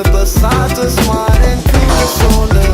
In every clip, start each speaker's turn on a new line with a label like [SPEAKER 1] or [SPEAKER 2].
[SPEAKER 1] but side to smart and cool solar.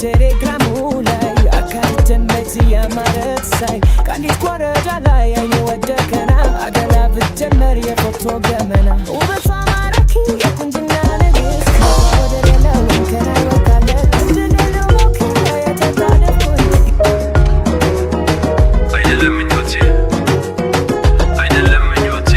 [SPEAKER 2] Telegramu ላይ አካልተን መዚያ ማረት ሳይ ካንዲት ኮረዳ ላይ አይኔ ወደቀና አገላ ብትጀመር የፎቶ ገመና ውበቷ ማራኪ የቁንጅና ንግስት ወደ ሌላው እንከና ይወቃለት እንደሌለው ሞክ የተታደኩኝ
[SPEAKER 3] አይደለም ምኞቴ አይደለም ምኞቴ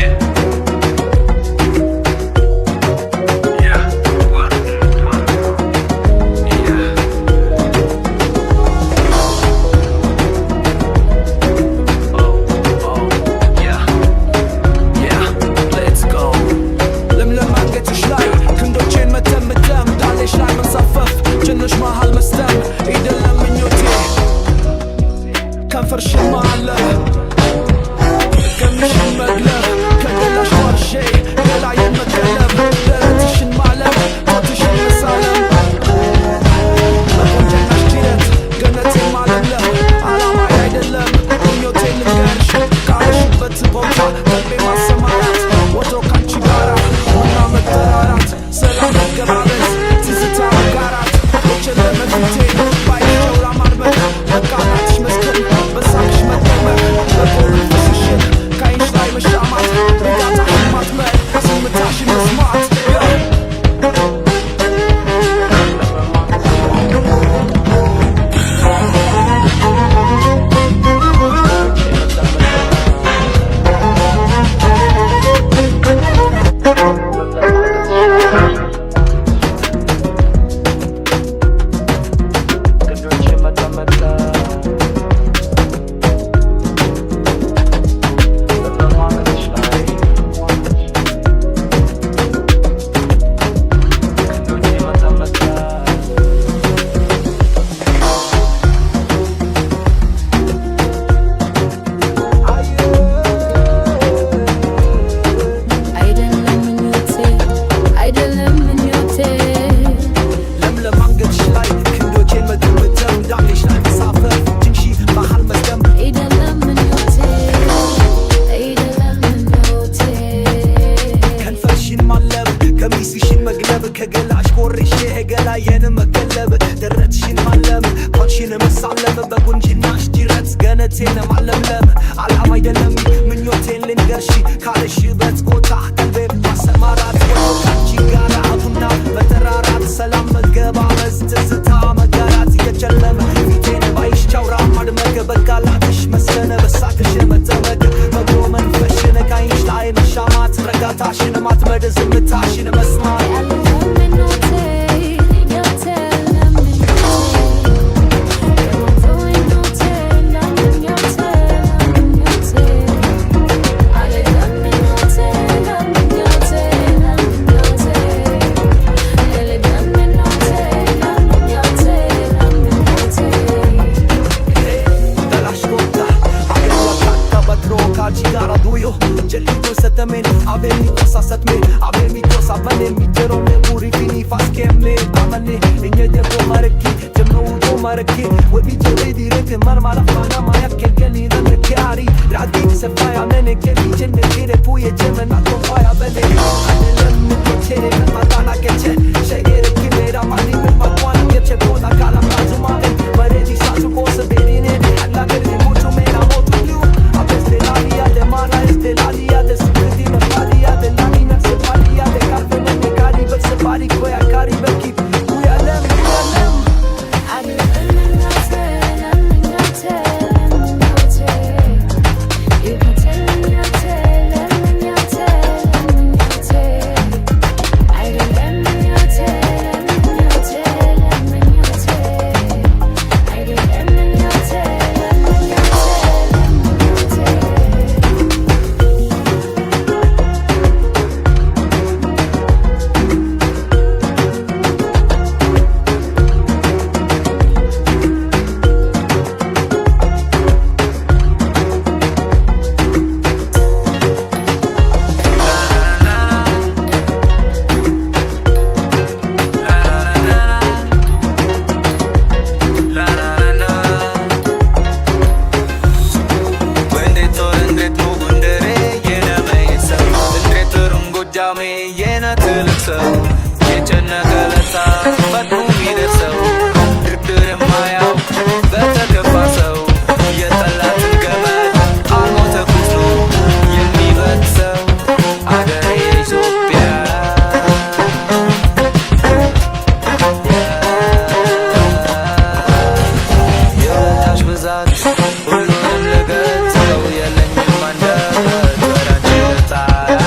[SPEAKER 1] ከገላሽ ቆርሼ ገላየን መገለብ ደረትሽን ማለም ቆንሽን መሳለም በቁንጅናሽ ጅረት ገነቴን ማለምለም አላማ አይደለም ምኞቴን ልንገርሽ ካለሽበት ቦታ ቀልቤ ማሰማራት ወጣች ጋራ አቱና በተራራት ሰላም መገባበዝ ትዝታ መጋራት የጨለመ ፊቴን ባይሽ ቻውራ ማድመቅ በቃላትሽ መሰነ በሳቅሽ መጠመቅ በጎ መንፈሽን ካይሽ ላይ በአይን ሻማት ረጋታሽን ማትመድ ዝምታሽን መስማት Avemi cosa satme, avemi cosa bane mi tero ne puri fini faskeme amane inye de ko marki jemno udo marki we bi jeli dire ke mar mala fana maya ke geni na ne kyari radi se faya mene ke bi jenne dire puye jeme na to faya bene ane lemme to tere na matana ke che shegere ki mera mani me makwana ke che boda kala mazuma mare di sasu ko se berine alla ke di mucho mera motu you a veste la via de mala este la via de Body boy, I got it, but keep we are them, we are them. I didn't know tell, I'm not telling, not telling. If you tell me, not telling, not telling, not telling. I didn't know tell, not telling, not telling. I didn't know tell, not telling, not telling. Yena tılsa geçene kalasa batmu gidersa dirdir maya bata kafasa yetalat gamat almota kuslu yemi batsa agare Ethiopia yatash bezat ሁሉንም ልገልጸው የለኝም አንደበት ወዳንቺ ልጣራ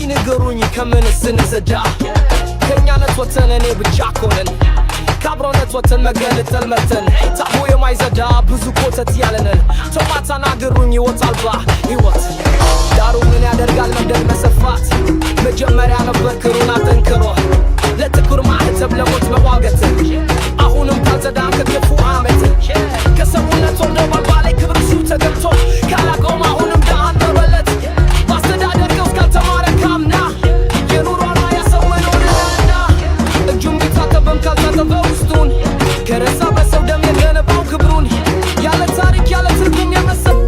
[SPEAKER 1] ንገሩኝ ከምንስ እንዘዳ ከእኛነት ወተን እኔ ብቻ ኮነን ካብሮነት ወተን መገንጠል መተን ታቦ የማይዘዳ ብዙ ኮተት ያለነን ቶማታ ናገሩኝ ሕይወት አልባ ሕይወት ዳሩ ምን ያደርጋል መንደር መሰፋት መጀመሪያ ነበር ክሩን አጠንክሮ ለጥቁር ማህተብ ለሞት መዋገት አሁንም ካልዘዳ ከገፉ ዓመት ከሰሙነት ወርዶ ባልባላይ ክብር እሱ ተገብቶ ካላቆም አሁንም ዳሃን በበለት ማስተዳደር ቀውስ ካልተማረ ካምና የኑሮና ያሰው መኖርና እጁም ቢታጠብም ካልታጠበ ውስጡን ከረሳ በሰው ደም የገነባው ክብሩን ያለ ታሪክ ያለ ትርጉም የመሰል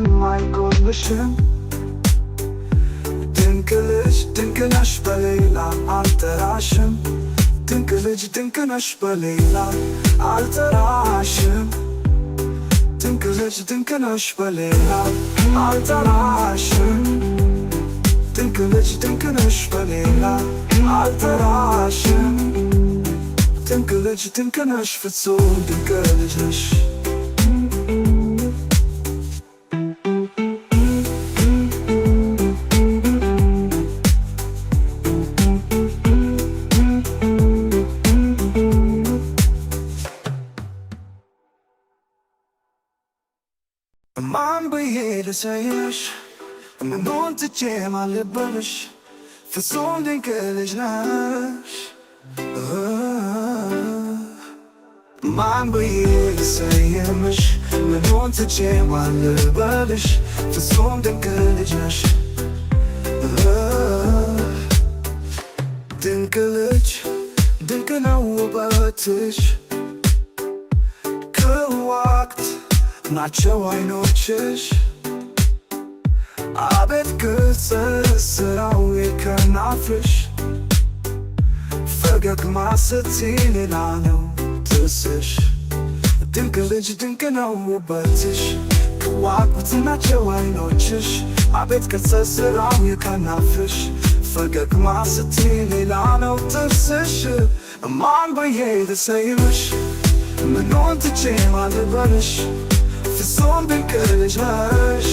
[SPEAKER 1] ምንም አይጎልሽም ድንቅ ልጅ ድንቅ ነሽ በሌላ አልጠራሽም ድንቅ ልጅ ድንቅ ነሽ በሌላ አልጠራሽም ድንቅ ልጅ ድንቅ ነሽ በሌላ አልጠራሽም ድንቅ ልጅ ድንቅ ነሽ በሌላ አልጠራሽም ድንቅ ልጅ ድንቅ ነሽ ፍጹም ድንቅ ልጅ ነሽ ማን ብዬ ልሰይምሽ ምኑን ትቼ ማን ልበልሽ ፍጹም ድንቅ ልጅ ነሽ ማን ብዬ ልሰይምሽ ምኑን ትቼ ማን ልበልሽ ፍጹም ድንቅ ልጅ ነሽ ድንቅ ልጅ ድንቅ ነው ውበትሽ ከዋክብት ናቸው አይኖችሽ አቤት ቅርጽ ስራው የከናፍርሽ ፈገግማ ስትይ ሌላ ነው ጥርስሽ ድንቅ ልጅ ድንቅ ነው ውበትሽ ከዋክብት ናቸው አይኖችሽ አቤት ቅርጽ ስራው የከናፍርሽ ፈገግማ ስትይ ሌላ ነው ጥርስሽ ማን ብዬ ልሰይምሽ ምኑን ትቼ ማን ልበልሽ ፍጹም ድንቅ ልጅ ነሽ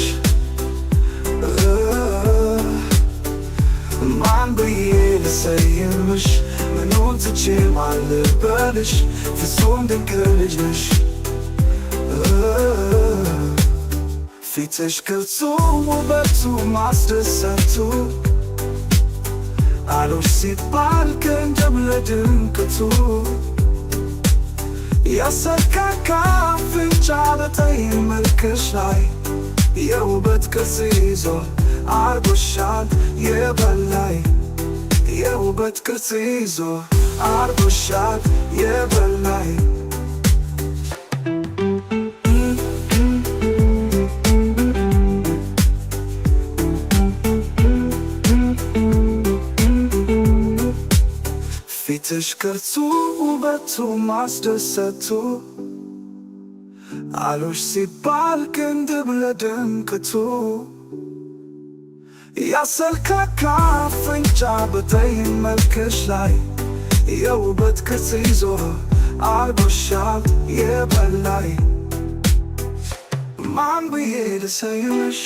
[SPEAKER 1] ማን ብዬ ልሰይምሽ ምኑን ትቼ ማን ልበልሽ ፍጹም ድንቅ ልጅ ነሽ ፊትሽ ቅርጹ ውበቱ ማስደሰቱ አሉሽ ሲባል ከእንጀም ለድንቅቱ ያሰካካ አፍንጫ በጠይ መልክሽ ላይ የውበት ቅርጽ ይዞ አርጎሻል የበላይ የውበት ቅርጽ ይዞ አርጎሻል የበላይ ፊትሽ ቅርጹ ውበቱ ማስደሰቱ አሉሽ ሲባል ቅንድብ ለድንቅቱ ያሰልካካ አፍንጫ በጠይ መልክሽ ላይ የውበት ቅርጽ ይዞ አርጎሻል የበላይ ማን ብዬ ልሰይምሽ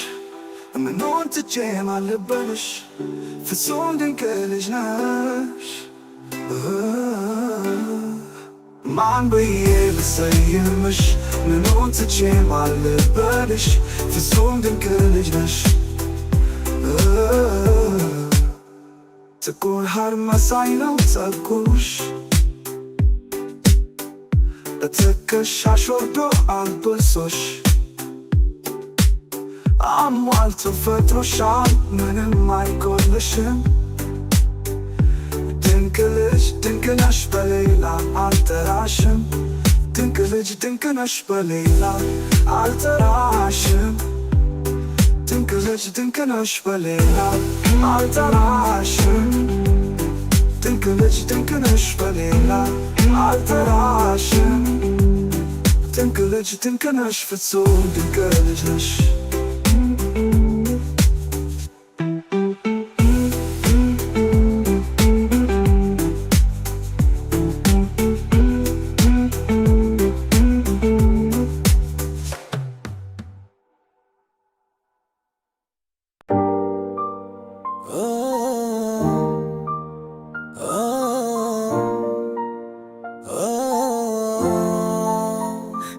[SPEAKER 1] ምኑን ትቼ ማን ልበልሽ ፍጹም ድንቅ ልጅ ነሽ ማን ብዬ ልሰይምሽ ምኑን ትቼ ማን ልበልሽ ፍጹም ድንቅ ልጅ ነሽ ጥቁር ሐር መሳይ ነው ፀጉርሽ በትከሻሽ ወርዶ አልብሶሽ አሟልቶ ፈጥሮሻል ምንም አይጎልሽም ድንቅ ልጅ ድንቅ ነሽ በሌላ አልጠራሽም ድንቅ ልጅ ድንቅ ነሽ በሌላ አልጠራሽም ድንቅ ልጅ ድንቅ ነሽ በሌላ አልጠራሽም ድንቅ ልጅ ድንቅ ነሽ በሌላ አልጠራሽም ድንቅ ልጅ ድንቅ ነሽ ፍጹም ድንቅ ልጅ ነሽ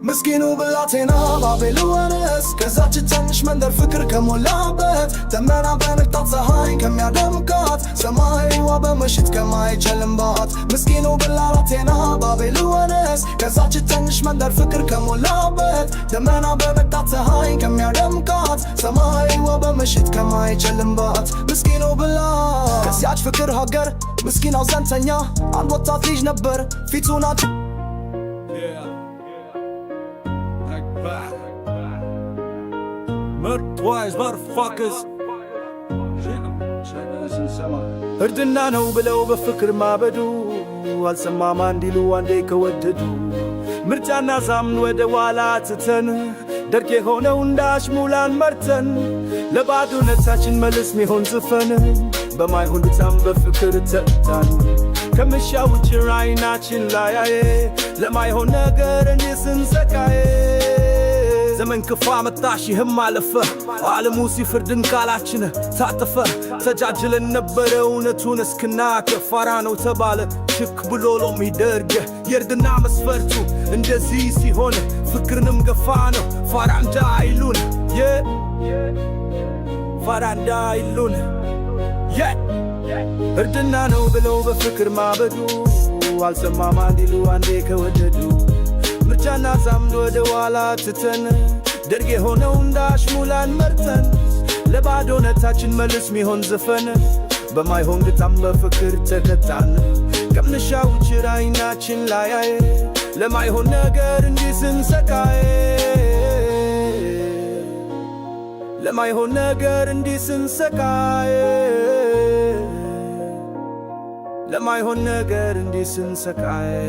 [SPEAKER 1] ምስኪኑ ብላቴና ባቢሎንስ ከዛች ትንሽ መንደር ፍቅር ከሞላበት ደመና በንቅጣት ፀሐይ ከሚያደምቃት ሰማይዋ በምሽት ከማይጨልምባት ምስኪኑ ብላቴና ባቢሎንስ ከዛች ትንሽ መንደር ፍቅር ከሞላበት ደመና በንቅጣት ፀሐይ ከሚያደምቃት ሰማይዋ በምሽት ከማይጨልምባት ምስኪኑ ብላ ከዚያች ፍቅር ሀገር ምስኪን አዘንተኛ አንድ ወጣት ልጅ ነበር ፊቱን
[SPEAKER 3] Murderwise motherfuckers እርድና ነው ብለው በፍቅር ማበዱ አልሰማማ እንዲሉ አንዴ ከወደዱ ምርጫና ዛምን ወደ ኋላ ትተን ደርቅ የሆነው እንዳሽሙላን መርተን ለባዶነታችን መልስ ሚሆን ጽፈን በማይሆን ብታም በፍቅር ተጣን ከመሻው ውጭ አይናችን ላያየ ለማይሆን ነገር እንስንሰቃየ ዘመን ክፋ መጣሽ ይህም አለፈ ዓለሙ ሲፍርድን ቃላችን ታጠፈ ተጃጅለን ነበረ እውነቱን እስክናከ ፋራ ነው ተባለ ሽክ ብሎ ሎሚ ደርገ የእርድና መስፈርቱ እንደዚህ ሲሆን ፍቅርንም ገፋ ነው ፋራ እንዳይሉን ፋራ እንዳይሉን እርድና ነው ብለው በፍቅር ማበዱ አልሰማማ እንዲሉ አንዴ ከወደዱ ምርጫና ዛምድ ወደ ኋላ ትተን ደርግ የሆነው እንዳሽሙላን መርተን ለባዶነታችን መልስ ሚሆን ዘፈን በማይሆን ግጣም በፍቅር ተከታን ከምንሻው ጭር አይናችን ላያየ ለማይሆን ነገር እንዲህ ስንሰቃየ ለማይሆን ነገር እንዲህ ስንሰቃየ ለማይሆን ነገር እንዲህ ስንሰቃየ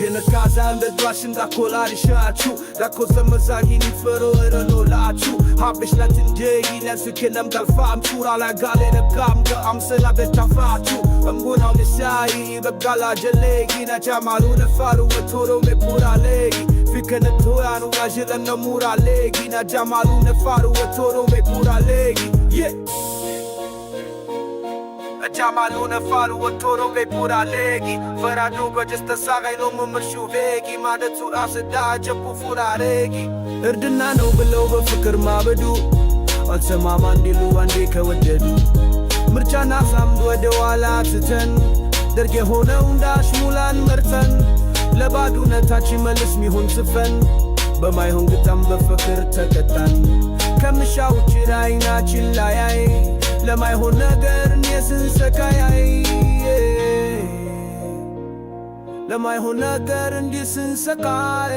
[SPEAKER 3] የነካዛን ደድባሽን ዳኮላሪሻችሁ ዳኮዘመዛጊኒ ፈሮረኖላችሁ ሀብሽላት እንዴ ይለንስክነም ተልፋም ቹራ ላጋሌ ነጋም ከአምስላ በታፋችሁ እምቡናው ንሳይ በጋላ ጀሌጊ ናጃማሉ ነፋሩ ወቶሮ ሜፑራሌጊ ፊከነቶያኑ ናዥለነ ሙራሌጊ ናጃማሉ ነፋሩ ወቶሮ ሜፑራሌጊ Jamalu ne faru otoro be pura legi Faradu bajesta sagay no mumershu vegi Madatu asada japu fura regi Erdina no below በፍቅር ማበዱ አልሰማማ እንዲሉ አንዴ ከወደዱ ምርጫና ሳምድ ወደ ኋላ ትተን ደርግ የሆነው እንዳሽሙላን መርተን ለባዶነታችን መልስ ሚሆን ጽፈን በማይሆን ግጣም በፍቅር ተቀጣን ከምሻው ጭር አይናችን ላያይ ለማይሆን ነገር እንስንሰቃይ ለማይሆን ነገር እንስንሰቃይ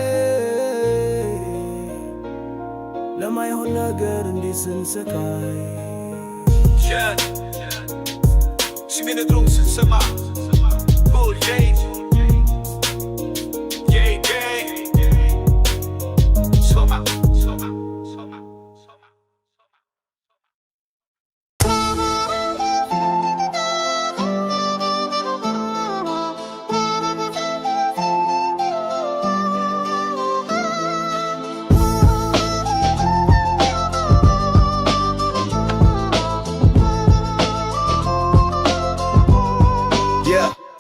[SPEAKER 3] ለማይሆን ነገር እንስንሰቃይ ሲሜነ ድሮም ስንሰማ ሆልጄት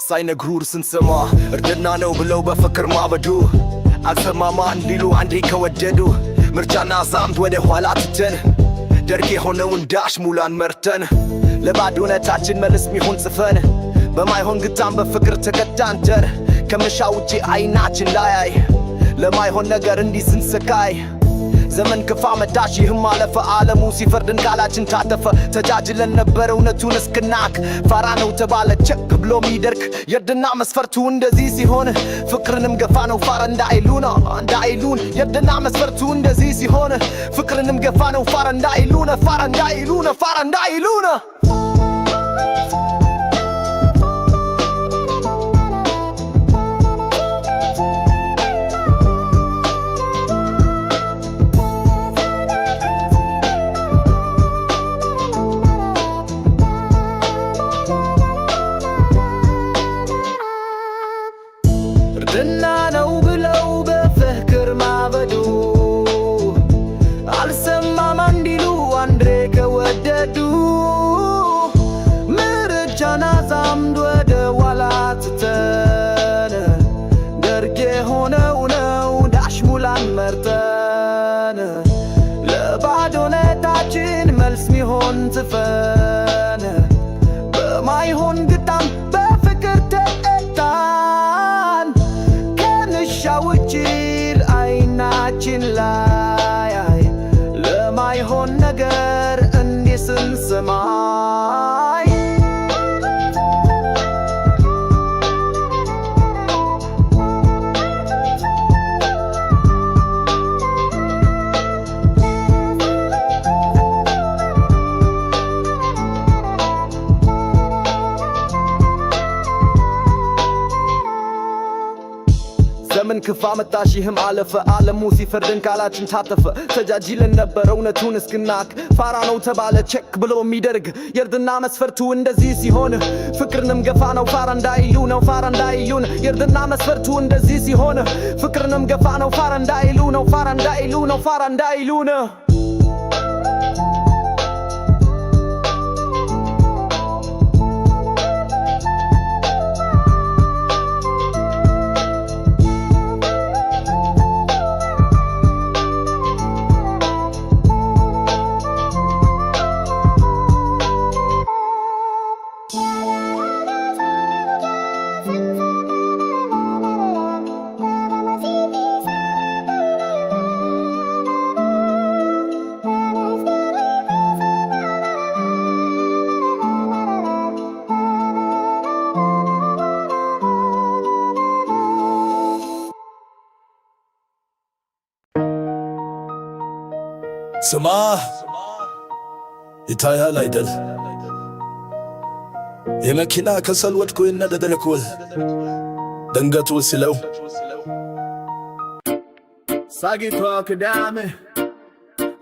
[SPEAKER 3] ሳይነግሩር ስንሰማ እርድና ነው ብለው በፍቅር ማበዱ አልሰማማ እንዲሉ አንዴ ከወደዱ ምርጫና ዛምድ ወደ ኋላ ትተን ደርግ የሆነው እንዳሽሙላን መርተን ለባዶነታችን መልስ ሚሆን ጽፈን በማይሆን ግጣም በፍቅር ተቀጣን ከመሻው ውጪ አይናችን ላያይ ለማይሆን ነገር እንዲህ ስንሰቃይ ዘመን ክፋ መጣሽ ይህም አለፈ ዓለሙ ሲፈርድን ቃላችን ታጠፈ ተጃጅለን ነበር እውነቱን እስክናክ ፋራ ነው ተባለ ቸክ ብሎ ሚደርክ የእርድና መስፈርቱ እንደዚህ ሲሆን ፍቅርንም ገፋ ነው ፋራ እንዳይሉን የእርድና መስፈርቱ እንደዚህ ሲሆን ፍቅርንም ገፋ ነው ፋራ እንዳይሉን እርድና ነው ብለው በፍቅር ማበዱ አልሰማማ እንዲሉ አንዴ ከወደዱ ምርጫና ዛምድ ወደ ኋላ ትተን ደርግ የሆነው ነው ዳሽሙላን መርጠን ለባዶነታችን መልስ ሚሆን ጽፈን በማይሆን ግጣም በፍቅር ተቀጣን ሻውጭር አይናችን ላያይ ለማይሆን ነገር እንዲህ ስንሰማይ
[SPEAKER 1] ክፋ መጣሽህም አለፈ ዓለሙ ሲፈርድን ቃላችን ታጠፈ ተጃጅለን ነበር እውነቱን እስክናክ ፋራ ነው ተባለ ቼክ ብሎ የሚደርግ የእርድና መስፈርቱ እንደዚህ ሲሆን ፍቅርንም ገፋ ነው ፋራ እንዳይሉ ነው ፋራ እንዳይሉን የእርድና መስፈርቱ እንደዚህ ሲሆን ፍቅርንም ገፋ ነው ፋራ እንዳይሉ ነው ፋራ እንዳይሉ ነው ፋራ እንዳይሉን
[SPEAKER 3] ስማ ይታያል አይደል የመኪና ከሰል ወድቆ ይነደደልኩል ደንገቱ ሲለው ሳጊቷ ቅዳሜ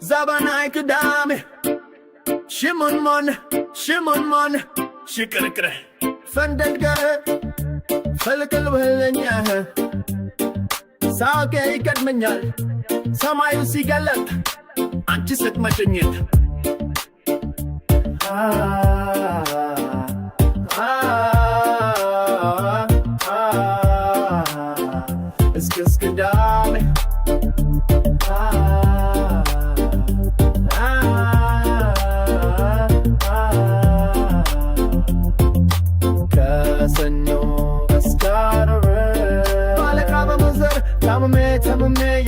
[SPEAKER 3] ዛባናይ ቅዳሜ ሽሙንሞን ሽቅርቅረ ፈንደልገረ ፈልቅል በለኛ ሳቄ ይቀድመኛል ሰማዩ ሲገለጥ አንቺ ስትመጭኝት እስክስ ቅዳሜ ከሰኞ እስከ ዓርብ ባለቃ በመዘር ታምሜ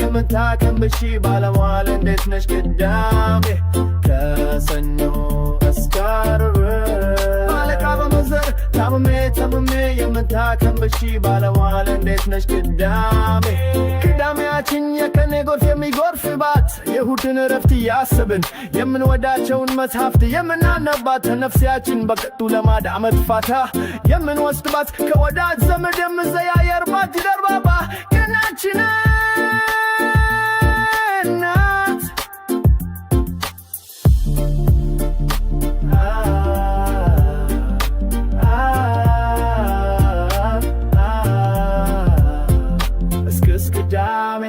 [SPEAKER 3] የምታከምብሺ ባለሟል እንዴት ነሽ ቅዳሜ ከሰኞ እስከ ዓርብ ባለቃ በመዘር ታምሜ የምታከምብሺ ባለሟል እንዴት ነሽ ቅዳሜ ቅዳሜያችን የቀኔ ጎርፍ የሚጎርፍባት የእሁድን እረፍት እያስብን የምንወዳቸውን መጽሐፍት የምናነባት ነፍሲያችን በቅጡ ለማዳመጥ ፋታ የምንወስድባት ከወዳጅ ዘመድ የምንዘያየርባት ደርባባ ቀናችን ናት እስክስ ቅዳሜ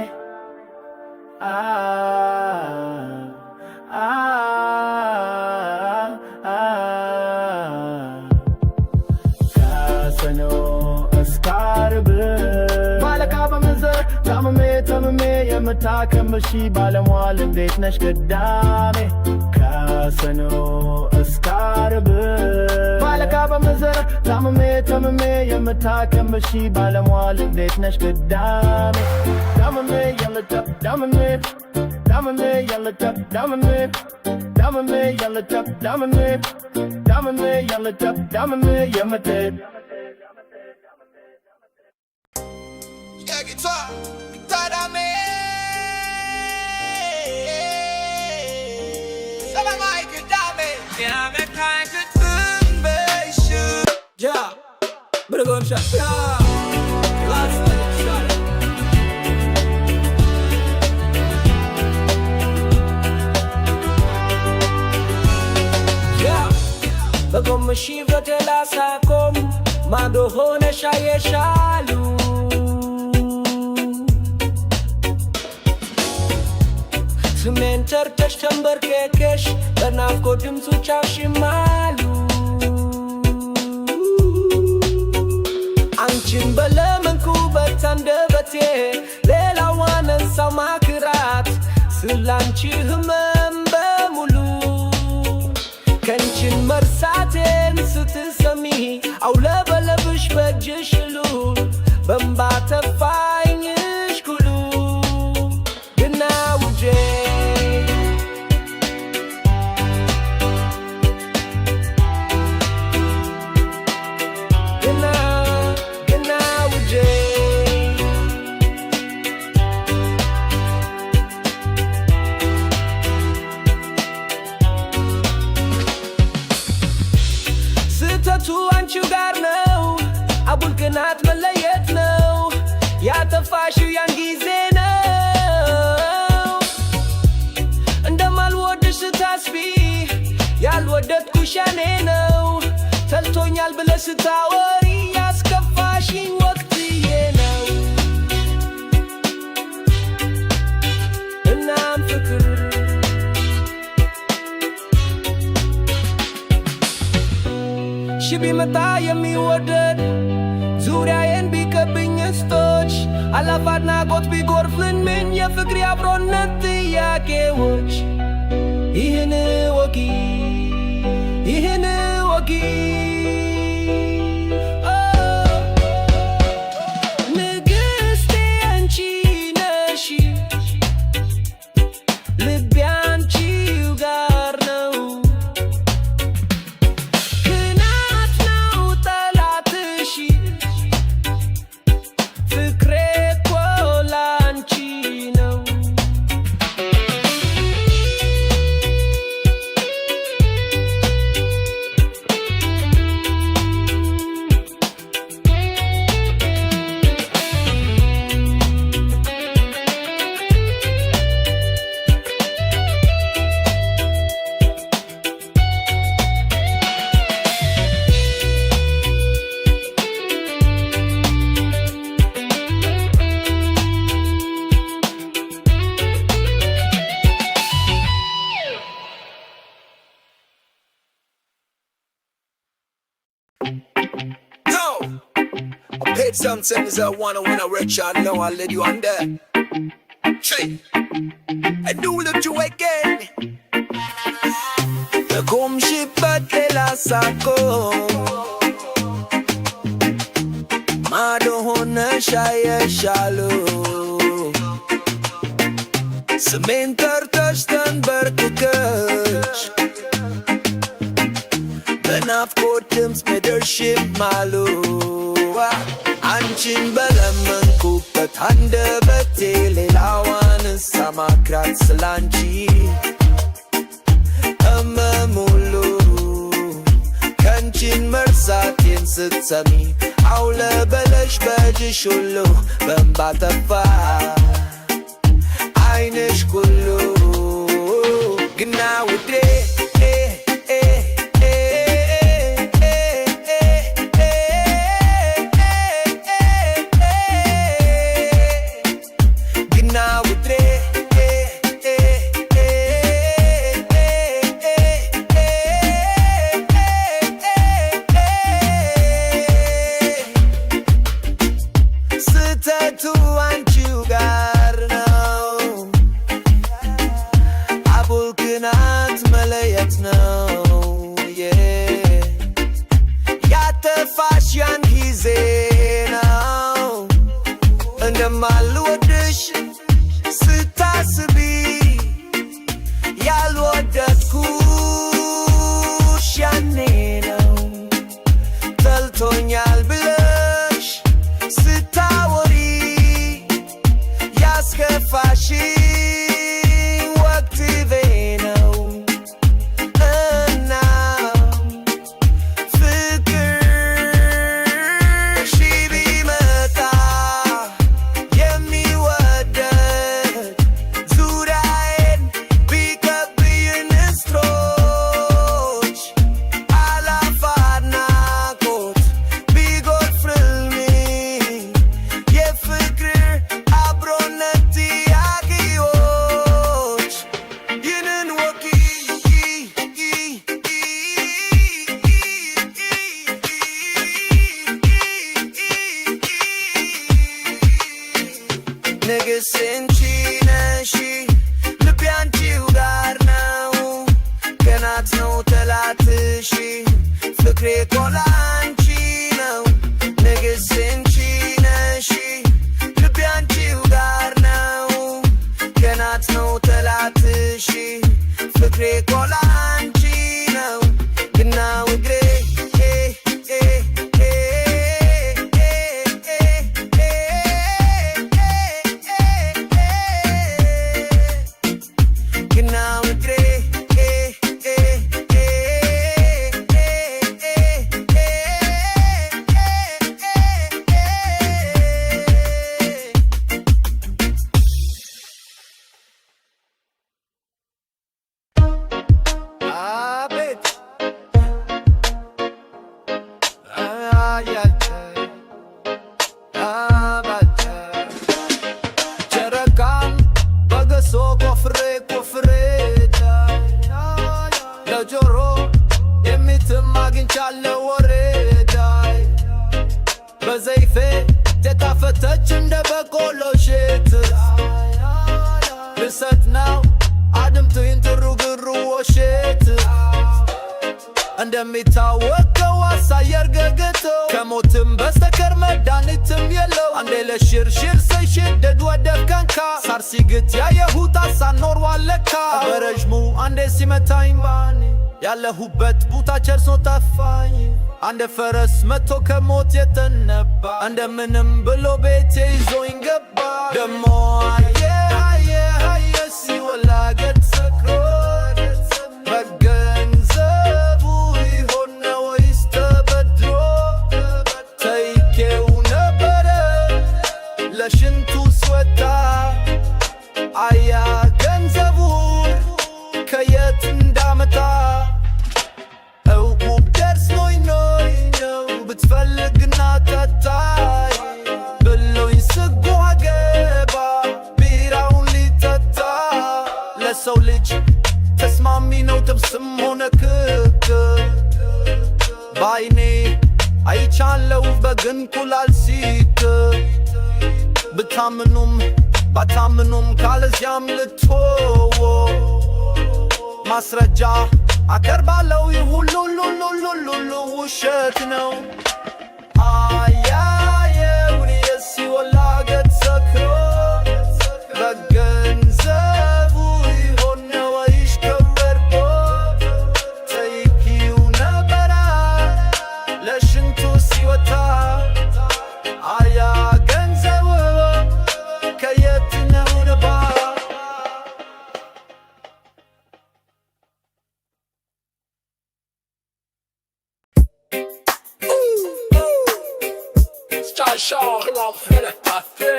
[SPEAKER 3] ከሰኞ እስከ ዓርብ ባለቃ በመዘር ታምሜ የምታከምብሺ ባለሟል እንዴት ነሽ ቅዳሜ ከሰኞ እስከ ዓርብ ባለቃ በመዘር ታምሜ የምታከምብሺ ባለሟል እንዴት ነሽ ቅዳሜ ዳምሜ የምትል
[SPEAKER 1] Yeah, better go and shot. Last minute shot. Yeah, በቆም ሽብረት ላሳቆም ማዶ ሆነ ሻየሻሉ ስሜን ተርተሽ ተንበርኬከሽ በናፍቆት ድምፁ ቻሽማሉ አንቺን በለመንኩበት አንደበቴ ሌላዋን እንሳው ማክራት ስላንቺ ህመም በሙሉ ከንቺን መርሳቴን ስትሰሚ አውለበለብሽ በእጅሽ ሉል በእንባ ተፋኝሽ ኩሉ ግና ውጄ አንቺው ጋር ነው አቡል ቅናት መለየት ነው ያጠፋሽው ያን ጊዜ ነው። እንደማልወድሽ ስታስቢ ያልወደድኩሽ ያኔ ነው። ተልቶኛል ብለሽ ስታወሪ ያስከፋሽኝ ወቅትዬ ነው። እናም ፍቅር ሺ ቢመጣ የሚወደድ ዙሪያዬን ቢከብኝ እስቶች አላፍ አድናቆት ቢጎርፍልን ምን የፍቅር አብሮነት ጥያቄዎች ይህን ወቂ ይህን ወቂ ንግሥቴ አንቺ ነሽ ልቤ አንቺው ጋር ነው። ክናት ነው ጠላትሽ ፍቅሬ እኮ ላንቺ ነው።
[SPEAKER 4] Paid something is I wanna win a rich I know I'll let you under. Tree, I do look you again. The come ship but la sako. Mado hona shaya shalo. Cementer touchdown berkekush. በናፍቆት ድምፅ ምድርሽን ማሉ አንቺን በለመንኩበት አንደበቴ ሌላዋን ሳማክራት ስላንቺ እመሙሉ ከንቺን መርሳቴን ስትሰሚ አውለበለሽ በእጅሽ ሁሉ በእንባ ጠፋ ዓይንሽ ኩሉ ግና ውዴ እንደማልወድሽ ስታስቢ ያልወደድኩሽ ያኔ ነው። ተልቶኛል ብለሽ ስታወሪ ያስከፋሽኝ ወቅትቤ ነው። ንግሥንቺ ነሽ ልቤ አንቺው ጋር ነው። ገናት ነው ጠላትሽ ፍቅሬ እኮ ላንቺ ነው። ንግሥንቺ ነሽ ልቤ አንቺው ጋር ነው። ገናት ነው ጠላትሽ ፍቅሬ እኮ ላንቺ ነው። ግና ውግሬ
[SPEAKER 1] ጆሮ የሚትም አግኝቻለሁ ወሬ ዳይ በዘይፌ የጣፈጠች እንደ በቆሎ ሽት ልሰት ነው አድምጡኝ ትሩግሩ ወሽት እንደሚታወቀው አሳየር ገግቶ ከሞትም በስተቀር መድኃኒትም የለው አንዴ ለሽርሽር ሰይሽደድ ወደፍ ከንካ ሳር ሲግት ያየሁት አሳኖር ዋለካ በረዥሙ አንዴ ሲመታኝ ባኒ ያለሁበት ቦታ ቸርሶ ጠፋኝ አንደ ፈረስ መጥቶ ከሞት የተነባ እንደምንም ብሎ ቤቴ ይዞኝ ገባ ደሞ አየ አየ አየ ሲወላገድ ሰክሮ በገንዘቡ ይሆን ወይስ ተበድሮ ተይኬው ነበረ ለሽንቱ ስወጣ አያ ገንዘቡ ከየት እንዳመጣ እውቁብ ደርሶኝ ነው ብትፈልግና ጠጣይ ብሎኝ ስጎ አገባ ቢራውን ሊጠጣ ለሰው ልጅ ተስማሚ ነው ጥብስም ሆነ ክክ ባይኔ አይቻለው በግንቁላል ሲክ ብታምኑም ባታምኑም ካለዚያም ልትወዎ ማስረጃ አቀርባለው ሁሉ ውሸት ነው አያየውን የሲወላገድ ሰክሮ በገንዘቡ ይሆን ወይስ ከበርዶ ተይኪው ነበረ ለሽንቱ ሲወጣ አያ ገንዘቡ ከየት ነው ነባ
[SPEAKER 5] Shaw, café,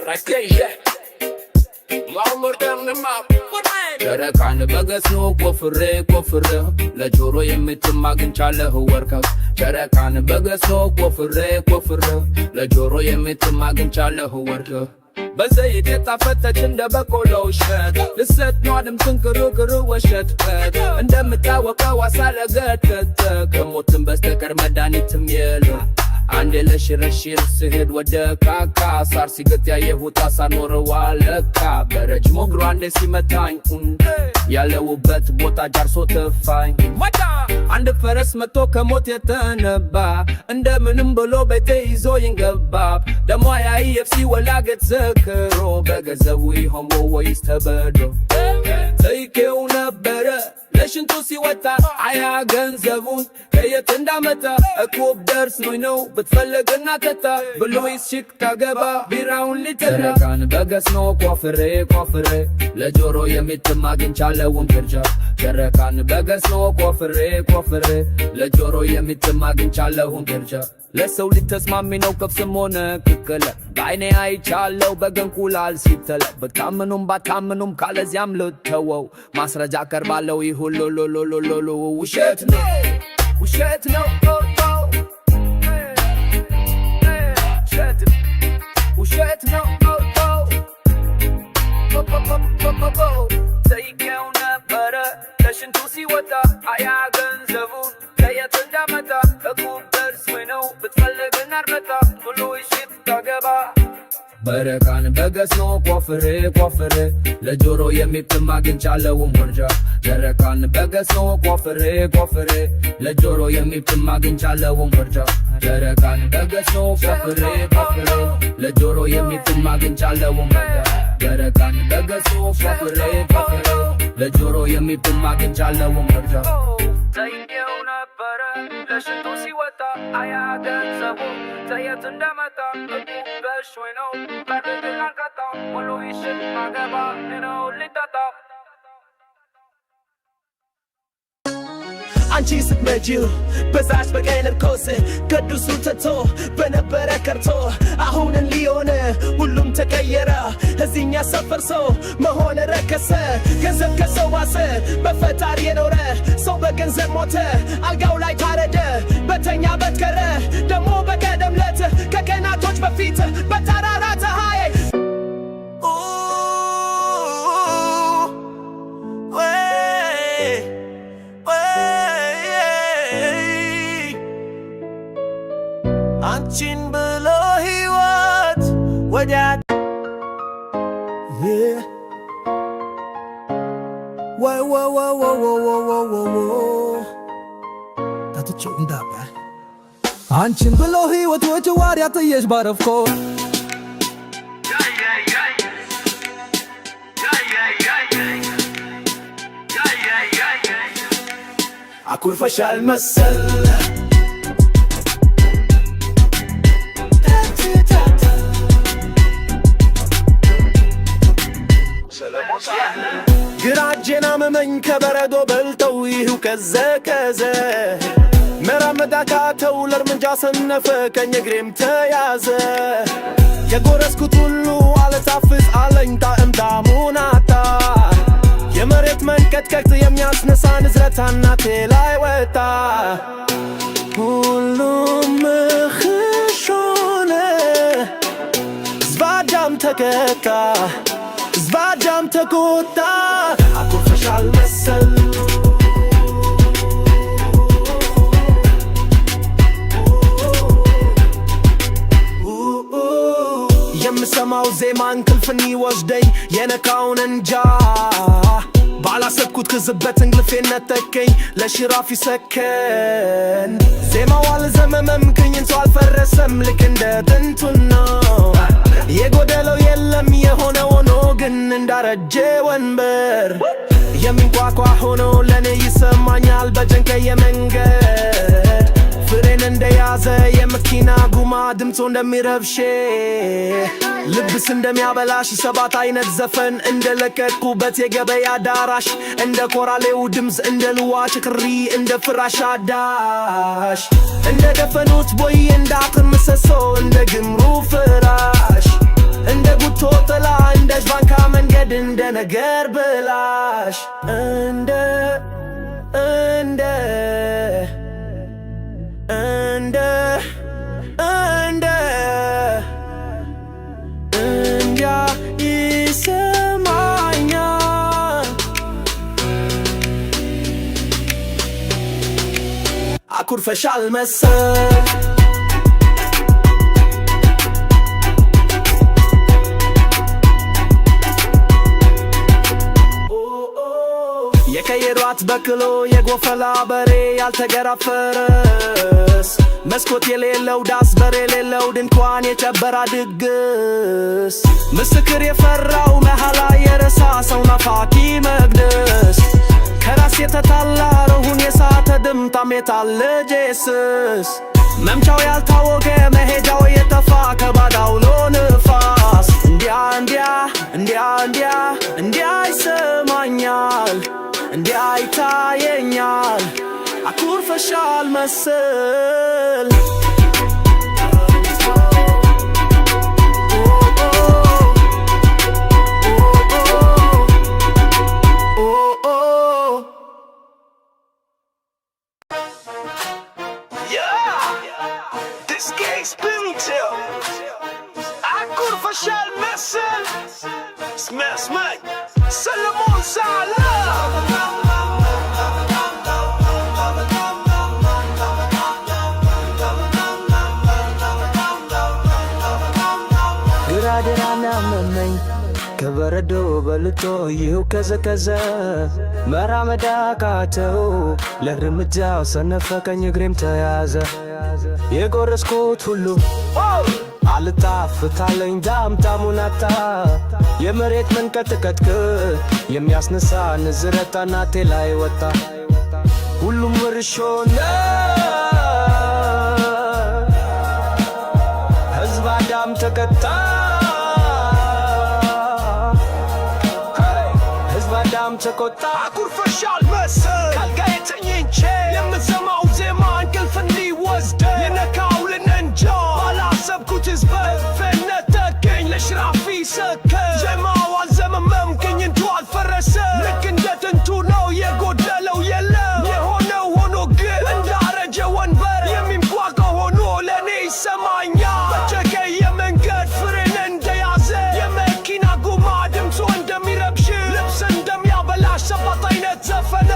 [SPEAKER 5] raqueja, ማውመር ደምማም ጨረቃን በገስኖ ቆፍሬ ለጆሮ የምትም አግኝቻለሁ ወርከው ጨረቃን በገስኖ ቆፍሬ ለጆሮ የምትም አግኝቻለሁ ወርከው በዘይት የጣፈጠች እንደ በቆሎ እሸት ልሰት ነው አድምጡኝ ክርክር ወሸትበት እንደምታወቀው አሳለገተተ ከሞትም በስተቀር መድኃኒትም የለው አንዴ ለሽርሽር ስሄድ ወደ ካካ ሳር ሲግት ያየሁት አሳኖረዋ ለካ በረጅሙ እግሩ አንዴ ሲመታኝ ያለውበት ቦታ ጃርሶ ተፋኝ አንድ ፈረስ መጥቶ ከሞት የተነባ እንደምንም ብሎ ቤቴ ይዞ ይንገባ ደሞ ያይፍ ሲወላገድ ሰክሮ በገንዘቡ ይሆን ወይስ ተበድሮ ተይኬው ነበረ ለሽንቱ ሲወጣ አያ ገንዘቡን ከየት እንዳመጣ እቁብ ደርሶኝ ነው ብትፈልግና ጠጣ ብሎይስ ሽክ ታገባ ቢራውን ሊጠጣ ጨረቃን በገስኖ ቆፍሬ ለጆሮ የሚትም አግኝቻለሁን ግርጃ ጨረቃን በገስኖ ቆፍሬ ለጆሮ የሚትም አግኝቻለሁን ግርጃ ለሰው ልጅ ተስማሚ ነው ከብስም ሆነ ክክለ በአይኔ አይቻለው በገንቁላል ሲተለ በታምኑም ባታምኑም ካለዚያም ልተወው ማስረጃ ቀርባለው ይሁሉ ውሸት ነው ውሸት ነው ውሸት ነው ተይቄው ነበረ ለሽንቱ ሲወጣ አያ ገንዘቡ ከየት እንዳመጣ እቁብ ደርሶኝ ነው ብትፈልግና አርመጣ ሁሉ ይሽት ታገባ በረቃን በገስኖ ቆፍሬ ለጆሮ የሚትም አግኝቻለሁን ወርጃ ጨረቃን በገስኖ ቆፍሬ ለጆሮ የሚትም አግኝቻለሁን ወርጃ ጨረቃን በገስኖ ቆፍሬ ለጆሮ የሚትም አግኝቻለሁን ወርጃ ጨረቃን በገስኖ ቆፍሬ ለጆሮ የሚትም አግኝቻለሁን ወርጃ ተይቄው ነበረ ለሽንቱ ሲወጣ አያ ገንዘቡ ከየት እንደመጣ እቁብ ደርሶኝ ነው በርግግን አልቀጣው ሙሉ ይሽት ማገባ ነው ሊጠጣ
[SPEAKER 1] አንቺ ስትመጪው በዛች በቀይ ለርኮስ ቅዱሱ ትቶ በነበረ ከርቶ አሁንን ሊሆን ሁሉም ተቀየረ እዚህኛ ሰፈር ሰው መሆን ረከሰ ገንዘብ ከሰው ባሰ በፈጣሪ የኖረ ሰው በገንዘብ ሞተ አልጋው ላይ ታረደ በተኛበት ቀረ ደሞ በቀደምለት ከቀናቶች በፊት በተራራ ፀሐይ ወዲያ ታትቼው እንዳባ አንቺን ብሎ ሕይወት ወጭ ዋሪያ ጥየሽ ባረፍኮ አኩርፈሻል መሰል ግራ እጄን አመመኝ ከበረዶ በልጠው ይሁ ከዘከዘ መራመድ አቃተው ለእርምጃ ሰነፈ ቀኝ እግሬም ተያዘ የጎረስኩት ሁሉ አለታፍስ አለኝ ጣዕም ጣዕሙን አጣ የመሬት መንቀጥቀጥ የሚያስነሳ ንዝረት አናቴ ላይ ወጣ ሁሉም ምኽሽ ሆነ ዝባዳም ተቀጣ ዝባዳም ተቆጣ አኩርፈሻል መሰል የምሰማው ዜማ እንቅልፍን ይወስደኝ የነካውን እንጃ ባላሰብኩት ክዝበት እንቅልፌን ነጠቀኝ ለሽራፊ ሰከን ዜማው አልዘመመም ቅኝቱ አልፈረሰም ልክ እንደ ጥንቱ ነው የጎደለው የለም የሆነ ሆኖ ግን እንዳረጀ ወንበር የሚንቋቋ ሆኖ ለኔ ይሰማኛል በጨንቀየ መንገድ ፍሬን እንደያዘ የመኪና ጉማ ድምፆ እንደሚረብሼ ልብስ እንደሚያበላሽ ሰባት አይነት ዘፈን እንደለቀቅኩበት የገበያ አዳራሽ እንደ ኮራሌው ድምፅ እንደ ልዋጭ ክሪ እንደ ፍራሽ አዳሽ እንደ ደፈኑት ቦይ እንደ አጥር ምሰሶ እንደ ግምሩ ፍራሽ እንደ ጉቶ ጥላ እንደ ጅባንካ መንገድ እንደ ነገር ብላሽ እንደ እንዲያ ይሰማኛል አኩርፈሻል መሰል የከየሯት በቅሎ የጎፈላ በሬ ያልተገራፈረስ መስኮት የሌለው ዳስ በር የሌለው ድንኳን የጨበራ ድግስ ምስክር የፈራው መሐላ የረሳ ሰው ናፋቂ መቅደስ ከራስ የተታላ ረሁን የሳተ ድምጣም የታለ ጄስስ መምቻው ያልታወቀ መሄጃው የጠፋ ከባዳውሎ ንፋስ እንዲያ ይሰማኛል እንዲያ ይታየኛል አኩርፈሻል መሰል
[SPEAKER 4] አኩርፈሻል መሰል ስማይ ሰለሞን ሳላ
[SPEAKER 1] ግራድራና መመኝ ከበረዶ በልጦ ይው ከዘከዘ መራመድ አቃተው ለእርምጃው ሰነፈ ቀኝ እግሬም ተያዘ የጎረስኩት ሁሉ አልጣፍታለኝ ጣዕሙን አጣ የመሬት መንቀጥቀጥ የሚያስነሳ ንዝረት አናቴ ላይ ወጣ ሁሉም እርሾ ነው ሕዝብ አዳም ተቀጣ ሕዝብ አዳም ተቆጣ
[SPEAKER 4] አኩርፈሻል መሰል ካልጋዬ ተኝቼ የምሰማው ዜማ እንቅልፍ እንዲወስደኝ የነካው ልነንጃ ባላሰብኩት ሕዝብ ነጠቀኝ ለሽራፊ ሰከን ዜማው አልዘመመም ቅኝቱ አልፈረሰ ልክ እንደ ጥንቱ ነው የጎደለው የለም የሆነው ሆኖ ግን እንዳረጀ ወንበር የሚንቋቋ ሆኖ ለኔ ይሰማኛል በጨቀየ መንገድ ፍሬን እንደያዘ የመኪና ጉማ ድምፁ እንደሚረብሽ ልብስ እንደሚያበላሽ ሰባት አይነት ዘፈን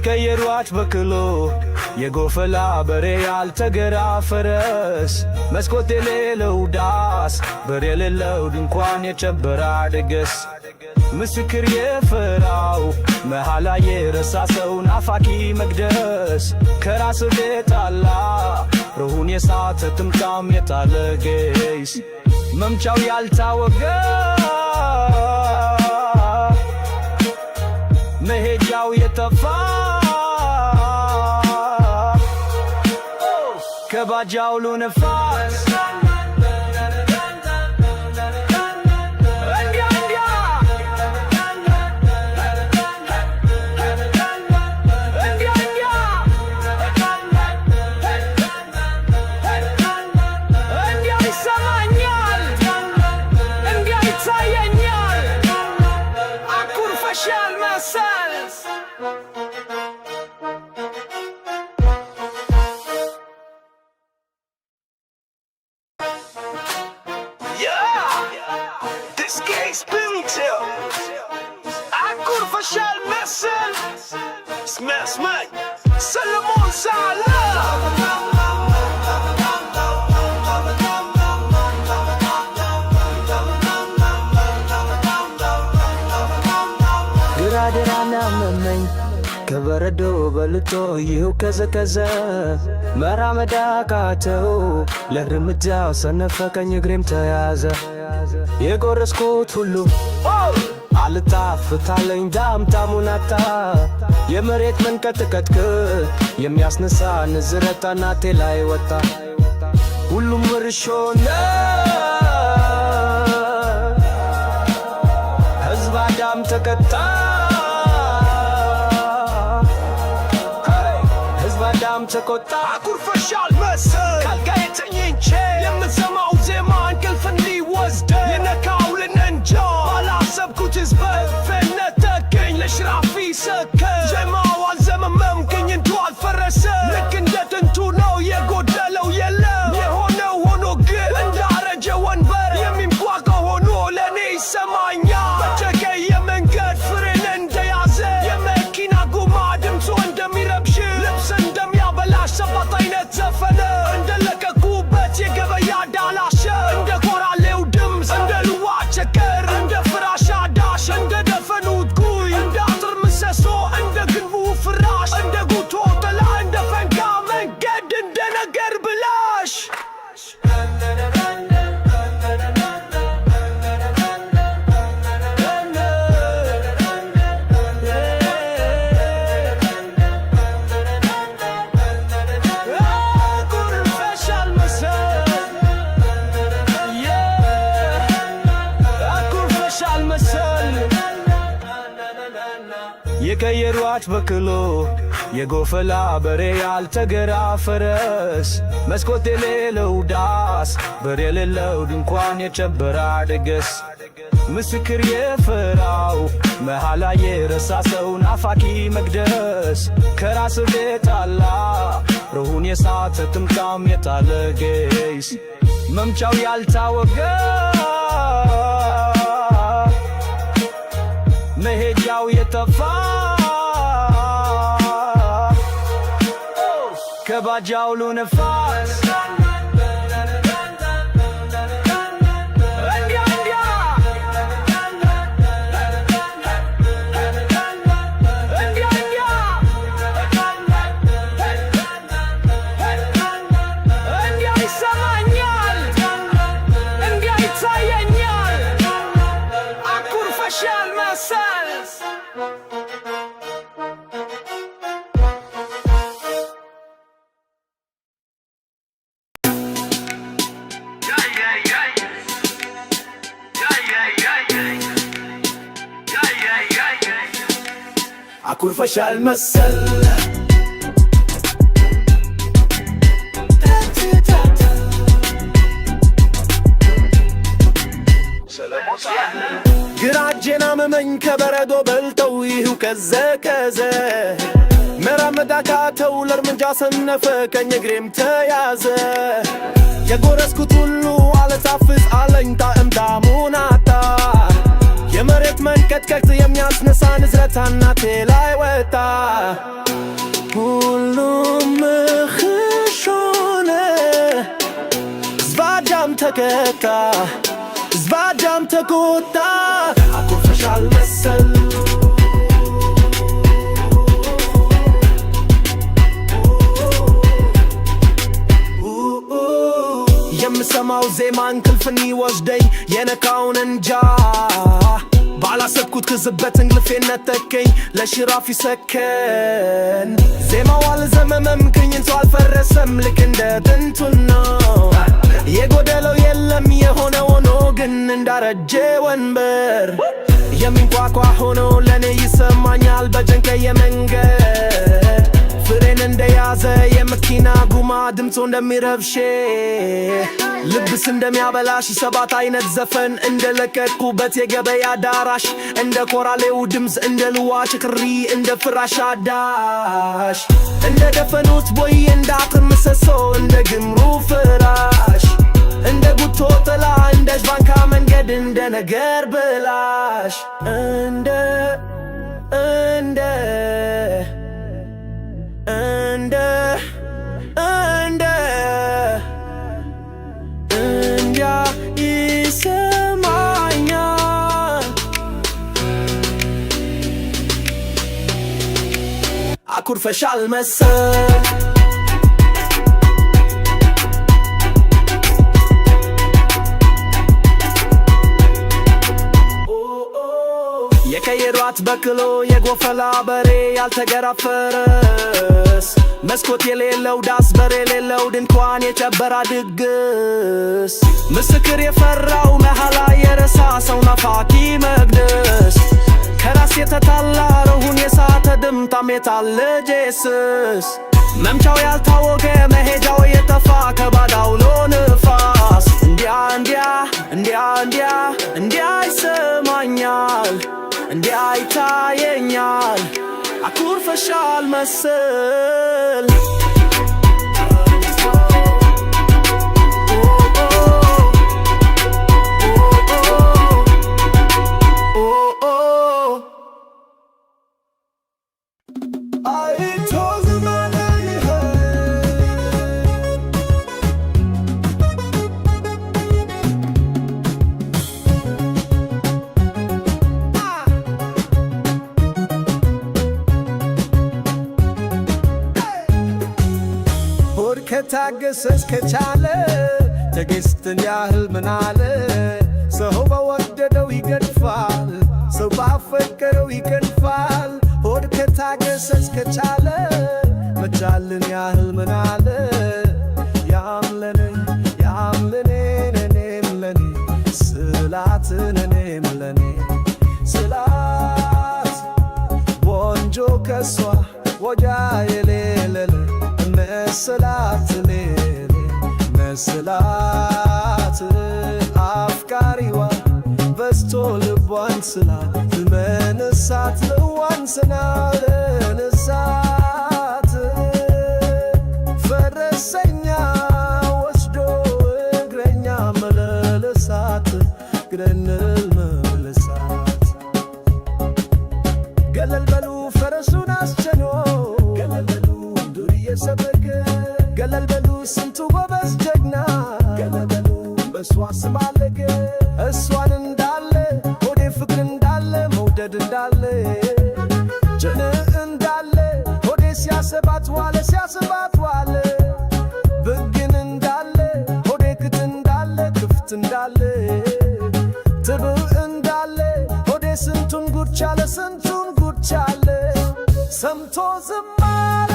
[SPEAKER 3] የቀየሯት በክሎ የጎፈላ በሬ ያልተገራ ፈረስ መስኮት የሌለው ዳስ በር የሌለው ድንኳን የጨበራ ድግስ ምስክር የፈራው መሐላ የረሳ ሰው ናፋቂ መቅደስ ከራስ ቤጣላ ሩሁን የሳተ ጥምጣም የጣለ ጌስ መምቻው ያልታወቀ መሄጃው የጠፋ ከባጃው ነፋስ
[SPEAKER 1] Smash, Solomon Salah.
[SPEAKER 3] ግራድራና መመኝ ከበረዶ በልጦ ይኸው ከዘከዘ መራመድ አቃተው ለእርምጃው ሰነፈ ቀኝ እግሬም ተያዘ የጎረስኩት ሁሉ አልታፍታለኝ ዳምታሙን አጣ የመሬት መንቀጥቀጥክ የሚያስነሳ ንዝረት አናቴ ላይ ወጣ ሁሉም እርሾነ ሕዝብ አዳም ተቀጣ ሕዝብ አዳም ተቆጣ
[SPEAKER 1] አኩርፈሻል መሰል ካልጋዬ ተኝቼ የምሰማው ዜማ እንቅልፍ እንዲወስደ የነካው ልነንጃ ባላሰብኩት ሕዝብ ነጠቀኝ ለሽራፊ ሰከን ዜማው አልዘመመምከኝ እንዱ አልፈረሰ ልክ እንደ ጥንቱ ነው የጎደለው የለም የሆነው ሆኖ ግን እንዳረጀ ወንበር የሚንቋቋ ሆኖ ለእኔ ይሰማኛል በጨቀየ መንገድ ፍሬን እንደያዘ የመኪና ጎማ ድምፁ እንደሚረብሽ ልብስ እንደሚያበላሽ ሰባት አይነት ዘፈነ እንደለቀቁበት የገበያ ዳላሸ እንደ ኮራሌው ድምፅ እንደ ልዋ ቸከር እንደ ፍራሽ አዳሽ እንደ ደፈኑት ጉይ እንደ አጥር ምሰሶ እንደ ግንቡ ፍራሽ እንደ ጉቶ ጥላ እንደ ፈንጋ መንገድ እንደ ነገር ብላሽ
[SPEAKER 3] የቀየሯት በክሎ የጎፈላ በሬ ያልተገራ ፈረስ መስኮት የሌለው ዳስ በር የሌለው ድንኳን የጨበራ ድግስ ምስክር የፈራው መሐላ የረሳ ሰው ናፋቂ መቅደስ ከራስ ቤጣላ ሩሁን የሳተ ጥምጣም የጣለ ጌስ መምቻው ያልታወቀ መሄጃው የጠፋ ከባጃው ነፋስ
[SPEAKER 1] አኩርፈሻል መሰል ግራ እጄን አመመኝ ከበረዶ በልተው ይህው ቀዘቀዘ መራመድ አቃተው ለእርምጃ ሰነፈ ቀኝ እግሬም ተያዘ የጎረስኩት ሁሉ አልታፍስ አለኝ ጣዕም ጣዕሙን አጣ
[SPEAKER 3] የመሬት መንቀጥቀጥ የሚያስነሳ ንዝረት አናቴ ላይ ወጣ ሁሉም ምክሽ ሆነ ዝባጃም ተቀጣ ዝባጃም ተቆጣ አኩርፈሻል መሰል የምሰማው ዜማ እንቅልፍን ይወስደኝ የነካውን እንጃ ባላሰብኩት ክዝበት እንቅልፌን ነጠቀኝ ለሽራፊ ሰከን ዜማው አልዘመመም ቅኝቱ አልፈረሰም ልክ እንደ ጥንቱ ነው የጎደለው የለም የሆነ ሆኖ ግን እንዳረጀ ወንበር የሚንኳኳ ሆኖ ለኔ ይሰማኛል በጀንከ የመንገድ ፍሬን እንደያዘ የመኪና ጉማ ድምፁ እንደሚረብሼ ልብስ እንደሚያበላሽ ሰባት አይነት ዘፈን እንደለቀቁበት የገበያ አዳራሽ እንደ ኮራሌው ድምፅ እንደ ልዋጭ ክሪ እንደ ፍራሽ አዳሽ እንደ ደፈኑት ቦይ እንደ አጥር ምሰሶ እንደ ግምሩ ፍራሽ እንደ ጉቶ ጥላ እንደ ጅባንካ መንገድ እንደ ነገር ብላሽ እንደ እንዲያ ይሰማኛል አኩርፈሻል መሰል የከየሯት በክሎ የጎፈላ በሬ ያልተገራፈረስ መስኮት የሌለው ዳስ በር የሌለው ድንኳን የጨበራ ድግስ ምስክር የፈራው መሐላ የረሳ ሰው ናፋቂ መቅደስ ከራስ የተጣላ ረሁን የሳተ ድምጣም የታለ ጄስስ መምቻው ያልታወቀ መሄጃው የጠፋ ከባዳውሎ ንፋስ እንዲያ ይሰማኛል እንዲያ ይታየኛል አኩርፈሻል መሰል ከታገሰ እስከቻለ ትዕግስትን ያህል ምን አለ ሰው በወደደው ይገድፋል ሰው ባፈቀረው ይከንፋል ሆድ ከታገሰ እስከቻለ መቻልን ያህል ምን አለ ያምለኔ እኔም ለኔ ስላትን እኔም ለኔ ስላት ወንጆ ከሷ ወጃ የሌለለ መስላት አፍቃሪዋ በስቶ ልቧን ስላት መንሳት ልዋን ስናልንሳት ፈረሰኛ ወስዶ እግረኛ መለለሳት ግረንል መለሳት ገለል በሉ ፈረሱን አስቸኖ ገለል በሉ ዱርዬ ሰበገ ገለል በሉ ስንቱ ጎበዝ ጀግና ገለል በሉ በእሷ ስም አለገ እሷን እንዳለ ሆዴ ፍቅር እንዳለ መውደድ እንዳለ ጀን እንዳለ ሆዴ ሲያሰባት ዋለ ብግን እንዳለ ሆዴ ክት እንዳለ ክፍት እንዳለ ትብዕ እንዳለ ሆዴ ስንቱን ጉድቻለ ሰምቶ ዝም አለ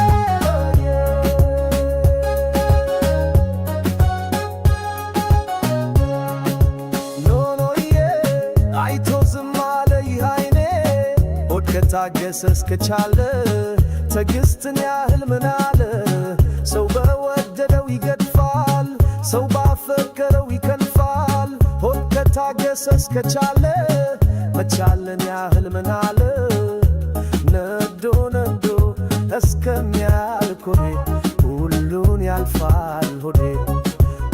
[SPEAKER 3] ከታገሰ እስከቻለ ትዕግስትን ያህል ምን አለ ሰው በወደደው ይገድፋል ሰው ባፈቀረው ይከንፋል ሆድ ከታገሰ እስከቻለ መቻልን ያህል ምን አለ ነዶ እስከሚያልቅ ሆዴ ሁሉን ያልፋል ሆዴ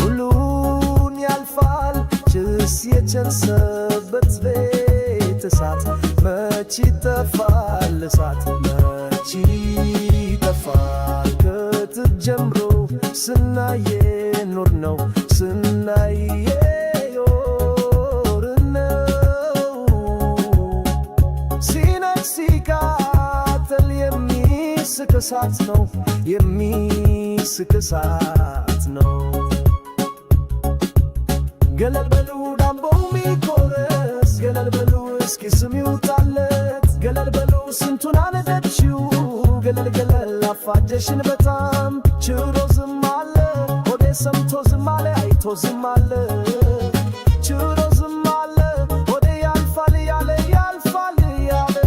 [SPEAKER 3] ሁሉን ያልፋል ጭስ የጨሰበት ቤት እሳት መች ይጠፋል እሳት መች ይጠፋል ከጥንት ጀምሮ ስናየ ኖር ነው ስናየ ኖር ነው ሲነድ ሲቃጠል የሚስቅ እሳት ነው የሚስቅ እሳት ነው ገለል በሉ ዳምቦ ሚቆረስ ገለል በሉ እስኪ ስም ይውጣለት ገለል በሉ ስንቱን አነደድሽው ገለል ገለል አፋጀሽን በጣም ችሮ ዝም አለ ሆዴ ሰምቶ ዝም አለ አይቶ ዝም አለ ችሮ ዝም አለ ሆዴ ያልፋል ያለ ያልፋል ያለ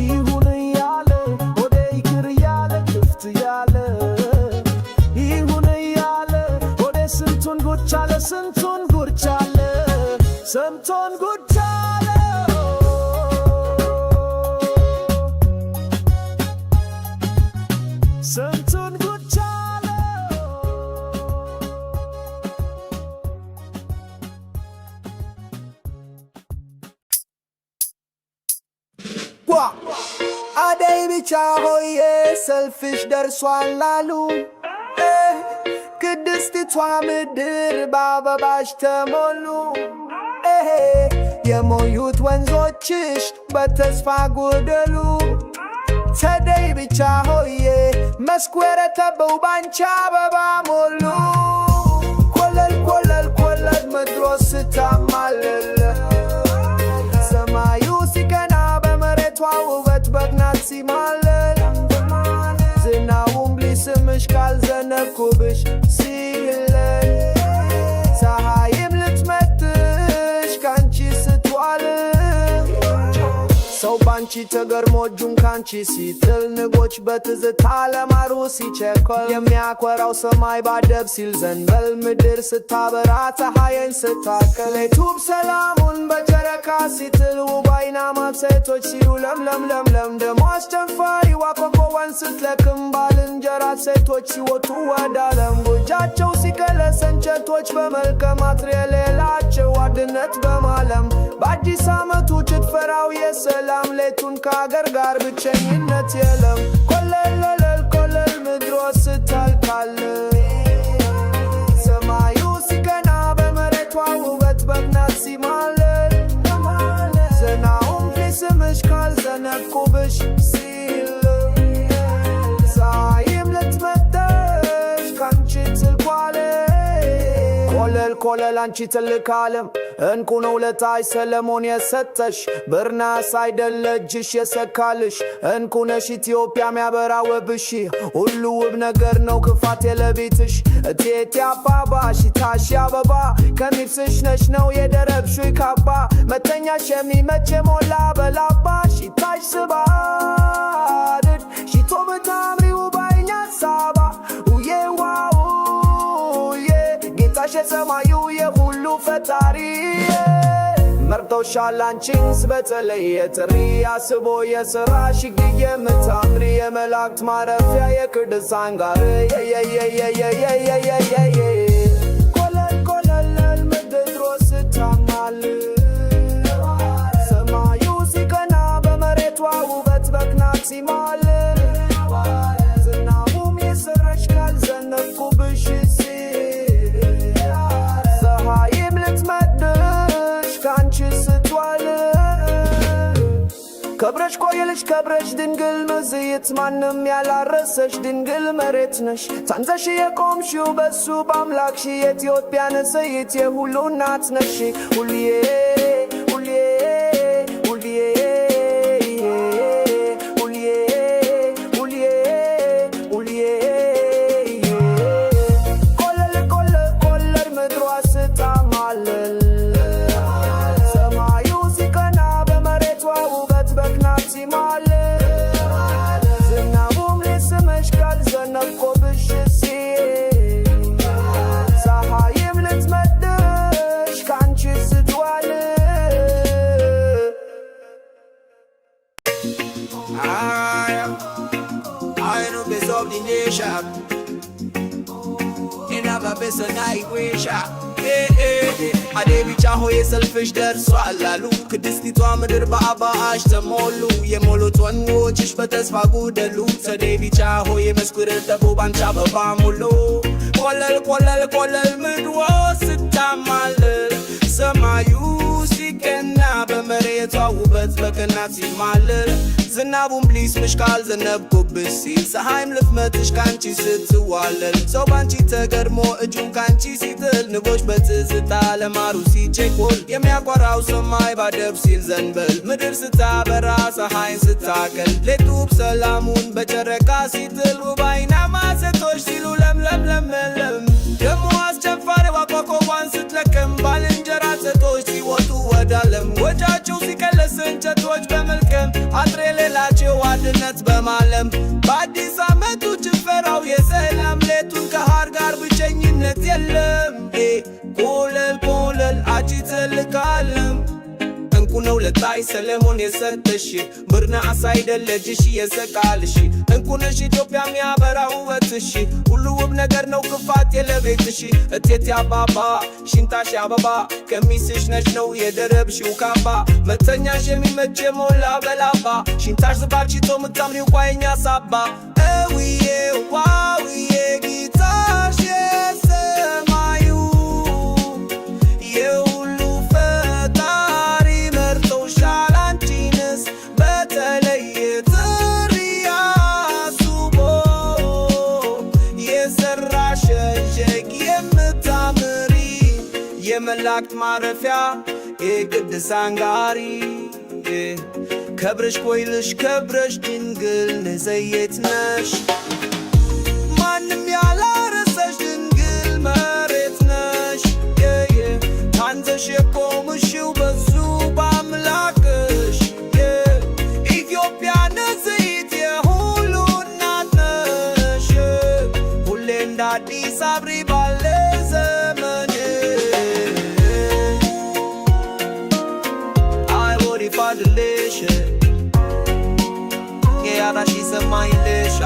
[SPEAKER 3] ይሁን ያለ ሆዴ ይቅር ያለ ክፍት ያለ ይሁን ያለ ሆዴ ስንቱን ጉድ አለ ስንቱን ጉድ አለ ሰምቶን ጉድ አለ ስንቱን ጉድ አለ
[SPEAKER 1] ዋ አደይ ብቻ ሆዬ ሰልፍሽ ደርሷል አሉ ቅድስቲቷ ምድር በአበባሽ ተሞሉ የሞዩት ወንዞችሽ በተስፋ ጎደሉ ተደይ ብቻ ሆዬ መስኩ የረተበው ባንቺ አበባ ሞሉ ኮለል ኮለል ኮለል ምድሮ ስታማልል ሰማዩ ሲቀና በመሬቷ ውበት በግናት ሲማልል ዝናቡም ሊስምሽ ካልዘነኩብሽ ሲለል ፀሐይም ልትመትሽ ካንቺ ስትዋል ሰው ባንቺ ተገርሞ እጁን ካንቺ ሲጥል ንጎች በትዝታ ለማሩ ሲቸኮል የሚያኮራው ሰማይ ባደብ ሲል ዘንበል ምድር ስታበራ ፀሐይን ስታከል ሌቱም ሰላሙን በጨረቃ ሲጥል ውብ አይናማም ሴቶች ሲሉ ለምለም ለምለም ደሞ አስጨፋሪዋ ኮከቧን ስትለቅም ባልንጀራት ሴቶች ሲወጡ ወደ ዓለም ጎጃቸው ሲቀለስ እንጨቶች በመልከ ማትሪያል የሌላቸው አንድነት በማለም በአዲስ ዓመቱ ጭፈራው የሰላም ሌቱን ከአገር ጋር ብቸኝነት የለም ኮለል ኮለል ኮለል ምድሮ ስታልቃል ሰማዩ ሲቀና በመሬቷ ውበት በግናት ሲማልል ዝናቡም ሊስምሽ ካልዘነኩብሽ ሲል ፀሐይም ልትመትሽ ካንቺ ትልቋል ኮለል ኮለል አንቺ ትልቅ ዓለም እንቁ ነው ለታይ ሰለሞን የሰጠሽ ብርናስ አይደለ እጅሽ የሰካልሽ እንቁ ነሽ ኢትዮጵያ ሚያበራ ወብሽ ሁሉ ውብ ነገር ነው ክፋት የለቤትሽ እቴቴ አባባ ሽታሽ አበባ ከሚብስሽ ነሽ ነው የደረብሹይ ካባ መተኛሽ የሚመች የሞላ በላባ ሽታሽ ስባድድ ሽቶ በታምሪው ባይኛ ሳባ ጌታሽ የሰማዩ የሁሉ ፈጣሪ መርጦሻል አንቺንስ በተለየ ጥሪ አስቦ የሰራሽ ግዬ የምታምሪ የመላእክት ማረፊያ የቅዱሳን ጋር ኮለል ኮለል ምድሮ ስታማልል ሰማዩ ሲቀና በመሬቷ ውበት በግናት ሲማልል ዝናቡም የሰራሽ ካልዘነኩብሽ ፀሐይም ልትመትሽ ካንቺ ስትዋል ከብረሽ ቆየልሽ ከብረሽ ድንግል መዝይት ማንም ያላረሰሽ ድንግል መሬት ነሽ ታንዘሽ የቆምሽው በሱ በአምላክሽ የኢትዮጵያ ንጽሕት የሁሉ እናት ነሽ ሁልዬ ሁልዬ ሁልዬ ዝናቡም ሊስምሽ ካልዘነኮብሽ ፀሐይም ልትመትሽ ካንቺ ስትዋል
[SPEAKER 4] I know best of the nation. In a best night we shot. አዴ ቢጫ ሆይ ሰልፍሽ ደርሷል አሉ ቅድስቲቷ ምድር በአባሽ ተሞሉ የሞሉት ወንዞችሽ በተስፋ ጉደሉ ጸዴ ቢጫ ሆይ መስኩር ተቦ ባንቺ አበባ ሙሉ ቆለል ቆለል ቆለል ምድሮ ስታማልል ሰማዩ ሲቀና በመሬቷ ውበት በቅናት ሲማልል ዝናቡን ፕሊስ ምሽካል ዘነብኩብሽ ሲል ፀሐይም ልትመትሽ ካንቺ ስትዋለል ሰው ባንቺ ተገድሞ እጁን ካንቺ ሲጥል ንቦች በትዝታ ለማሩ ሲቸኮል የሚያቆራው ሰማይ ባደብ ሲል ዘንበል ምድር ስታበራ ፀሐይን ስታቀል ሌቱብ ሰላሙን በጨረቃ ሲጥል ውብ አይናማ ሴቶች ሲሉ ለምለም ለምለም ደሞ አስጨፋሪዋ ኮከቧን ስትለቅም ባልንጀራ ሴቶች ሲወጡ ወዳለም ወጃቸው ሲቀለስ እንጨቶች በመልቀም አጥር የሌላቸው አንድነት በማለም በአዲስ ዓመቱ ጭፈራው የሰላም ሌቱን ከሃር ጋር ብቸኝነት የለም ኮለል ኮለል አቺ ትልቃለም እንቁ ነው ለታይ ሰለሞን የሰጠሽ ብርና አሳይደለጅሽ የሰቃልሽ እንቁ ነሽ ኢትዮጵያ የሚያበራ ውበትሽ ሁሉ ውብ ነገር ነው ክፋት የለቤትሽ እቴት አባባ ሽንታሽ አበባ ቀሚስሽ ነሽ ነው የደረብሽው ካባ መተኛሽ የሚመች የሞላ በላባ ሽንታሽ ዝባርቺቶ ምታምሪው ቋየኛ ሳባ እውዬ ዋውዬ ጊታሽ የሰማዩ የሁሉ ፈጣሪ መርጦሻል አንቺንስ በተለየ ጥሪ አስቦ የሰራሽ እጅግ የምታምሪ የመላእክት ማረፊያ የቅድሳን ጋሪ ከብረሽ ኮይልሽ ከብረሽ ድንግል ንዘየት ነሽ ማንም ያላረሰሽ ድንግል መሬት ነሽ ታንዘሽ የቆምሽው በዙ በአምላክሽ ኢትዮጵያ ንጽሕት የሁሉ እናት ነሽ ሁሌ እንደ አዲስ አብሪ ባለ ዘመን አይወዲፋድልሽ የያዳሽ ይሰማይልሻ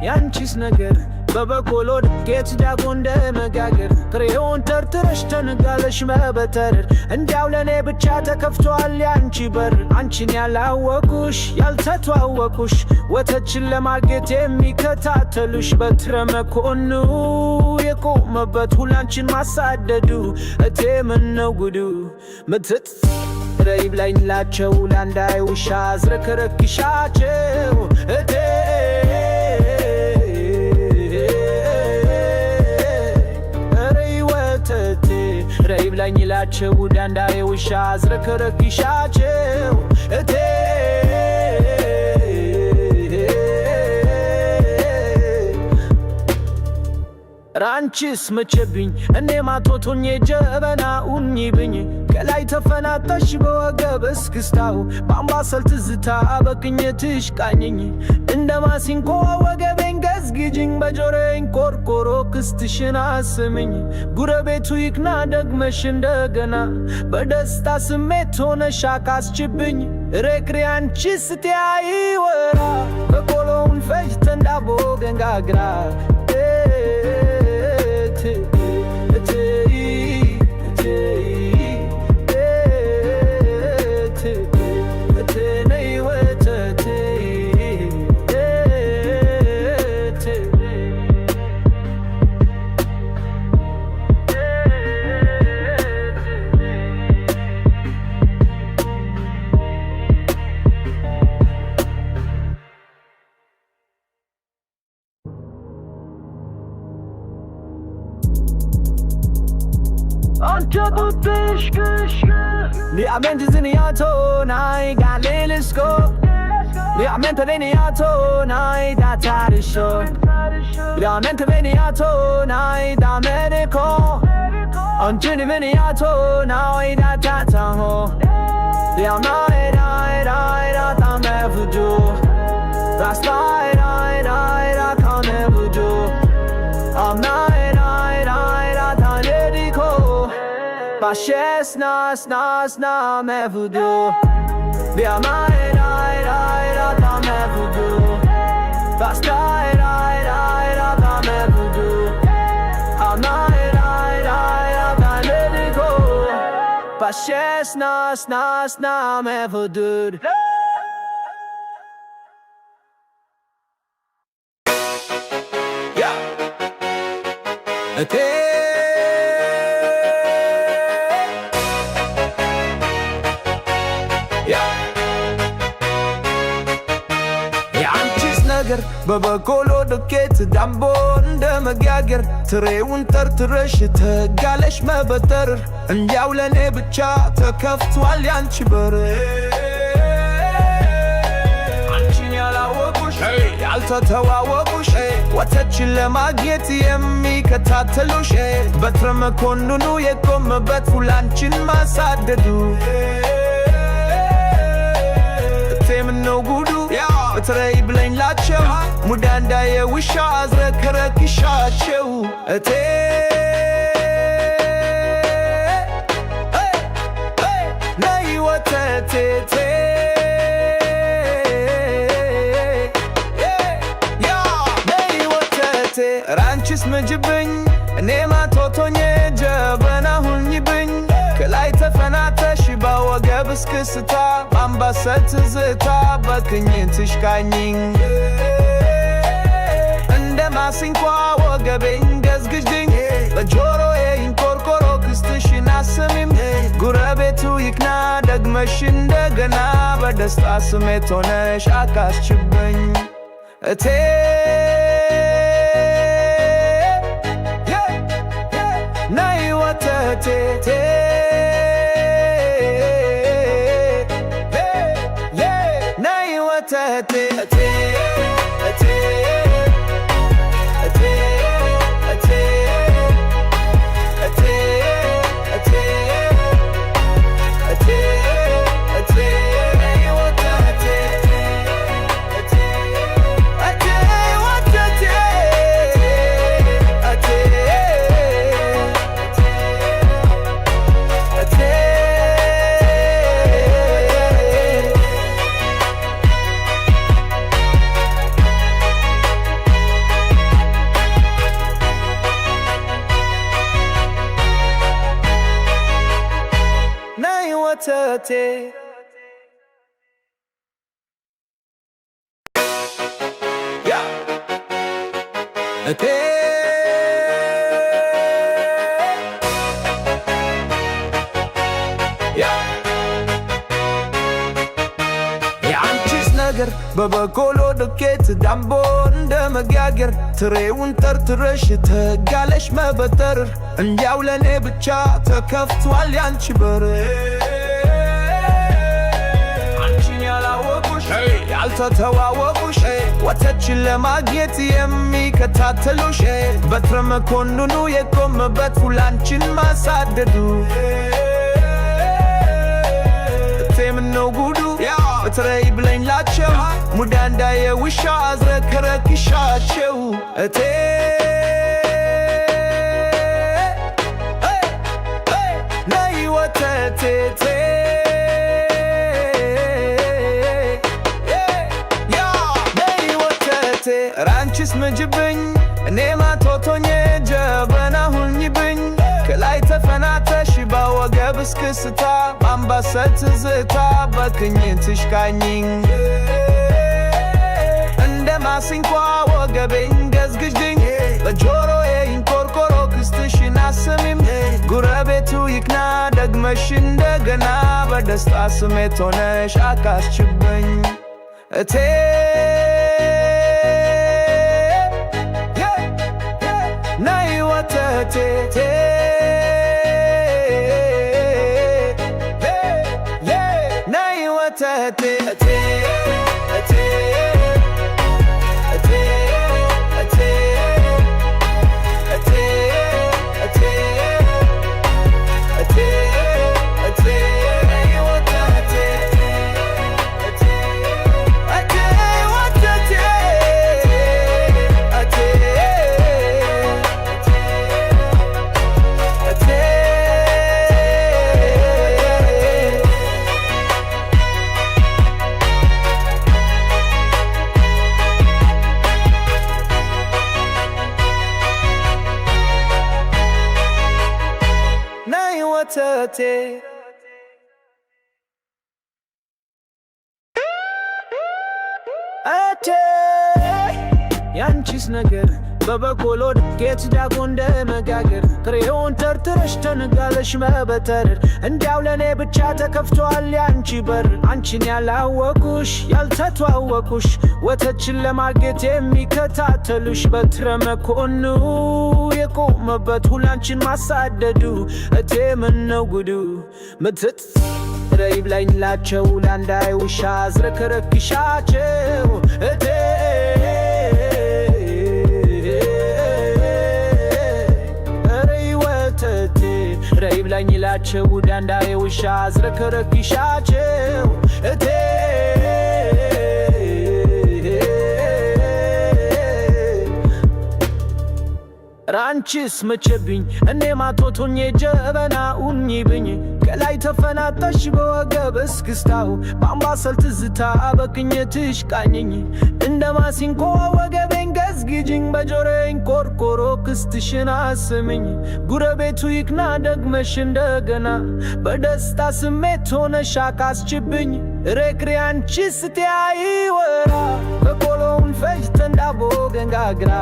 [SPEAKER 2] ያንቺስ ነገር በበቆሎድ ጌት ዳቦ እንደ መጋገር ጥሬውን ተርትረሽ ተንጋለሽ መበተር እንዲያው ለኔ ብቻ ተከፍቷል ያንቺ በር አንቺን ያላወቁሽ ያልተተዋወቁሽ ወተችን ለማግኘት የሚከታተሉሽ በትረ መኮኑ የቆመበት ሁላንቺን ማሳደዱ እቴ ምነው ጉዱ ምትት ረይብ ላይ ንላቸው ላንዳይ ውሻ ዝረከረክሻቸው እቴ ረይብ ላይ ንላቸው ላንዳይ ውሻ ዝረከረክሻቸው እቴ ራንቺስ መቸብኝ እኔ ማቶቶኝ ጀበና ኡኝብኝ ከላይ ተፈናጣሽ በወገብ እስክስታው በአምባሰል ትዝታ በቅኝትሽ ቃኝኝ እንደ ማሲንቆ ወገቤን ገዝግጅኝ በጆሮዬን ቆርቆሮ ክስትሽን አስምኝ ጉረቤቱ ይቅና ደግመሽ እንደገና በደስታ ስሜት ሆነሽ አካስችብኝ ሬክሬ አንቺስ ስትያይ ወራ በቆሎውን ፈጅተን ዳቦ ገንጋግራ Liamente ziniato nai galelisko Liamente veniato nai da tarisho Liamente veniato nai da medico Angini veniato nai da tataho Liamai dai dai da tamevudu Rastai dai dai da kamevudu
[SPEAKER 1] Pashesna, sna, sna, me voodoo. Via mai, rai, rai, ra, da me voodoo. Basta, rai, rai, ra, da me voodoo. Amai, rai, rai, ra, da me go. Pashesna, sna, sna, me voodoo. Yeah. Okay. በበቆሎ ዱቄት ዳቦ እንደ መጋገር ትሬውን ተርትረሽ ተጋለሽ መበጠር እንዲያው ለኔ ብቻ ተከፍቷል ያንቺ በር አንቺን ያላወቁሽ ያልተተዋወቁሽ ወተችን ለማግኘት የሚከታተሉሽ በትረ መኮንኑ የቆመበት ሁላንችን ማሳደዱ ምነው ጉዱ በትረይ ብለኝ ላቸው ሙዳ እንዳየውሻ አዝረከረክሻቸው እቴ ነይ ወተቴቴ ነይ ወተቴ ራንቺስ ምጅብኝ እኔ ማቶቶኜ ጀበና ሁኝብኝ ከላይ ተፈናተሽ በወገብ እስክስታ በአምባሰል ትዝታ በክኝትሽ ቃኝኝ እንደ ማሲንኳ ወገቤኝ ገዝግዥኝ በጆሮዬ ይንቆርቆሮ ክስትሽን አስሚም ጉረቤቱ ይቅና ደግመሽ እንደገና በደስታ ስሜት ሆነሽ አካስችበኝ እቴ ነይ ወተቴቴ በበቆሎ ዱቄት ዳቦ እንደ መጋገር ትሬውን ተርትረሽ ተጋለሽ መበጠር እንዲያው ለኔ ብቻ ተከፍቷል ያንቺ በር አንቺን ያላወቁሽ ያልተተዋወቁሽ ወተችን ለማግኘት የሚከታተሉሽ በትረ መኮንኑ የቆመበት ሁላንችን ማሳደዱ ምነው ጉዱ በትረይ ብለኝ ላቸው ሙዳ እንዳየውሻ አዝረከረክሻቸው እቴ ነይ ወተቴቴ ነይ ወተቴ ራንቺስ ምጅብኝ እኔ ማቶቶኜ ጀበና ሁኝብኝ ከላይ ተፈናተሽ በወገብ እስክስታ በአምባሰል ትዝታ በክኝትሽ ቃኝኝ እንደ ማሲንኳ ወገቤኝ ገዝግዥኝ በጆሮዬ ይንቆርቆሮ ክስትሽን አስሚም ጉረቤቱ ይቅና ደግመሽ እንደገና በደስታ ስሜት ሆነሽ አካስችበኝ እቴ ነይ ወተቴቴ ወተቴ እቴ ያንቺስ ነገር በበቆሎ ዱቄት ዳቦ እንደ መጋገር ጥሬውን ተርትረሽ ተነጋለሽ መበተር እንዲያው ለኔ ብቻ ተከፍቷል ያንቺ በር አንቺን ያላወቁሽ ያልተተዋወቁሽ ወተችን ለማግኘት የሚከታተሉሽ በትረ መኮኑ የቆመበት ሁላንቺን ማሳደዱ እቴ ምነው ጉዱ ምትት ረይብ ላይ ላቸው ላንዳይ ውሻ ዝረከረክሻቸው እቴ ረይብ ላይ ላቸው ላንዳይ ውሻ ዝረከረክሻቸው እቴ ራንቺስ መቸብኝ እኔ ማቶቶኝ ጀበና ኡኝብኝ ከላይ ተፈናጠሽ በወገብ እስክስታው በአምባሰል ትዝታ በቅኝትሽ ቃኝኝ እንደ ማሲንቆ ወገቤን ገዝግጅኝ በጆሮዬን ቆርቆሮ ክስትሽን አስምኝ ጉረቤቱ ይቅና ደግመሽ እንደገና በደስታ ስሜት ሆነሽ አቃስችብኝ ሬክሬ አንቺስ ስትያይ ወራ በቆሎውን ፈጅተን ዳቦ ገንጋግራ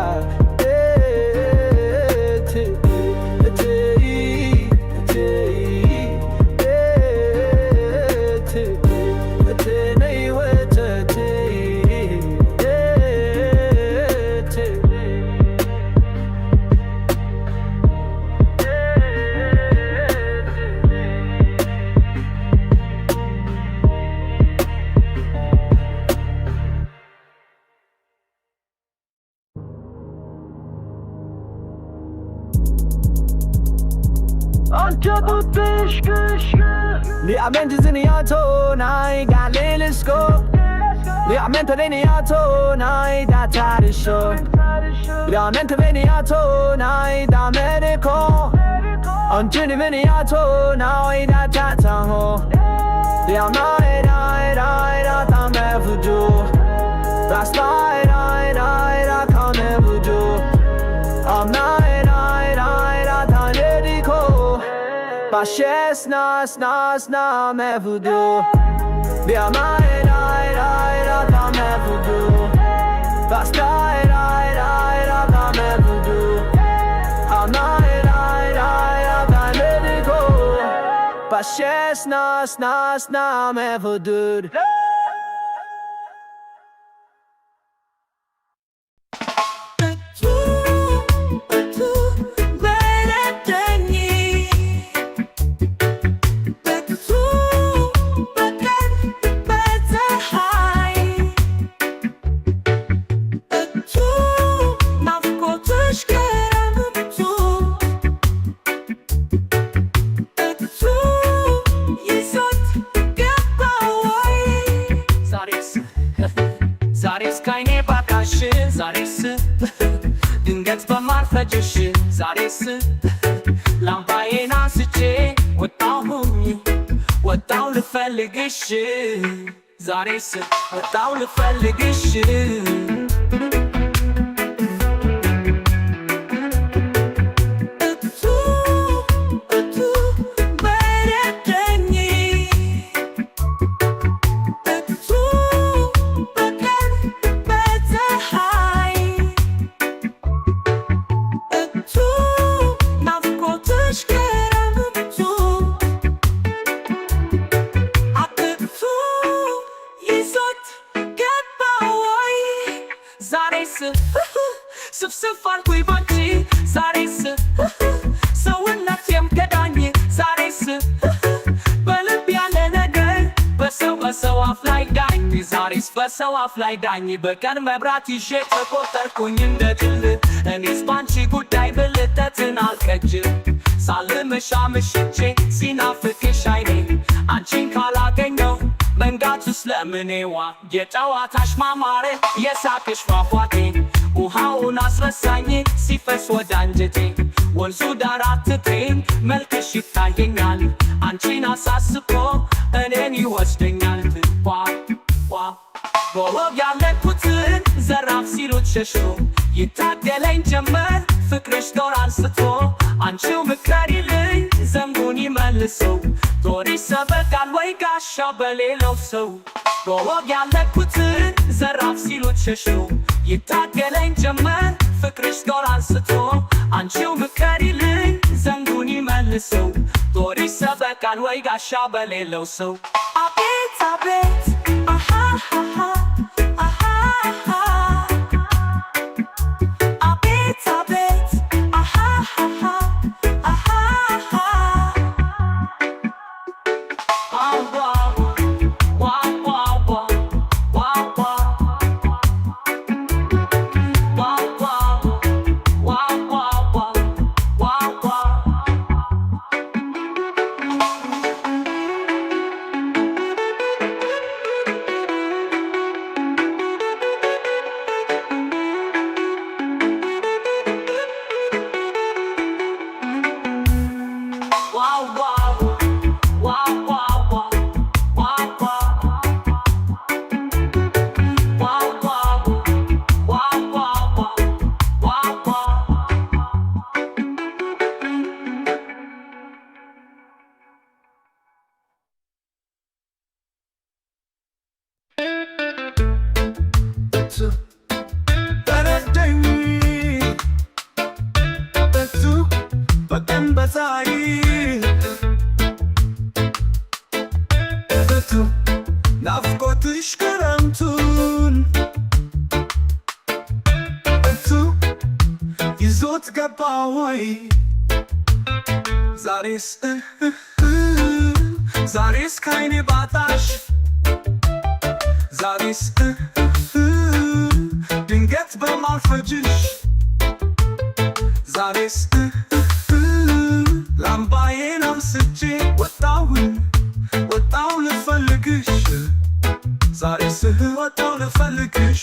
[SPEAKER 1] Liamente ziniato nai galilisko Liamente veniato nai da tarisho Liamente veniato nai da medico Antini veniato nai da tatango Liamai dai dai da tame vudu Rastai dai dai da kame vudu Amnai dai dai da tanedico Pashes nas nas na me vudu Bia mai dai dai da da me vudu Pas dai dai dai da da me vudu Amai dai dai da da me go Pashes nas nas na me vudu ድንገት በማርፈጅሽ ዛሬስ ላምባዬን አንስቼ ወጣው ልፈልግሽ ዛሬስ ወጣው ልፈልግሽ ስፍስፍ አልኩኝ ባንቺ ዛሬስ ሰውነቴም ገዳኝ ዛሬስ በልብ ያለ ነገር በሰው አፍ ላይ ዳኝ ዛሬስ በሰው አፍ ላይ ዳኝ በቀን መብራት ይዤ ተቆጠርኩኝ እንደ ድል እኔስ ባንቺ ጉዳይ ብልጠትን አልከጅል ሳልምሽ አምሽቼ ሲናፍቅሽ አይኔ አንቺን ካላገኘው መንጋቱስ ለምኔዋ የጨዋታሽ ማማረ የሳቅሽ ፏፏቴ ውሃውን አስረሳኝ ሲፈስ ወደ አንጀቴ ወንዙ ዳር አትተኝ መልክሽ ይታየኛል አንቺን አሳስቦ እኔን ይወስደኛል በወግ ያለኩትን ዘራፍ ሲሉት ሸሾ ይታገለኝ ጀመር ፍቅርሽ ጦር አንስቶ አንቺው ምከሪልኝ ዘንጉን ይመል የሚመልሰው ጦር ይሰበቃል ወይ ጋሻ በሌለው ሰው በወግ ያለኩትን ዘራፍ ሲሉት ሸሾ ይታገለኝ ጀመር ፍቅርሽ ጦር አንስቶ አንቺው ምከሪልኝ ዘንጉን ይመልሰው ጦር ይሰበቃል ወይ ጋሻ በሌለው ሰው አቤት አቤት አሃሃሃ
[SPEAKER 3] ናፍቆትሽ ክረምቱን ይዞት ገባ ወይ ዛሬስ ካይኔ ባጣሽ ዛሬስ ድንገት በማልፈጅሽ ዛሬስ ላምባዬን አንስቼ ወጣው ልፈልግሽ ዛሬስ ወጣው ልፈልግሽ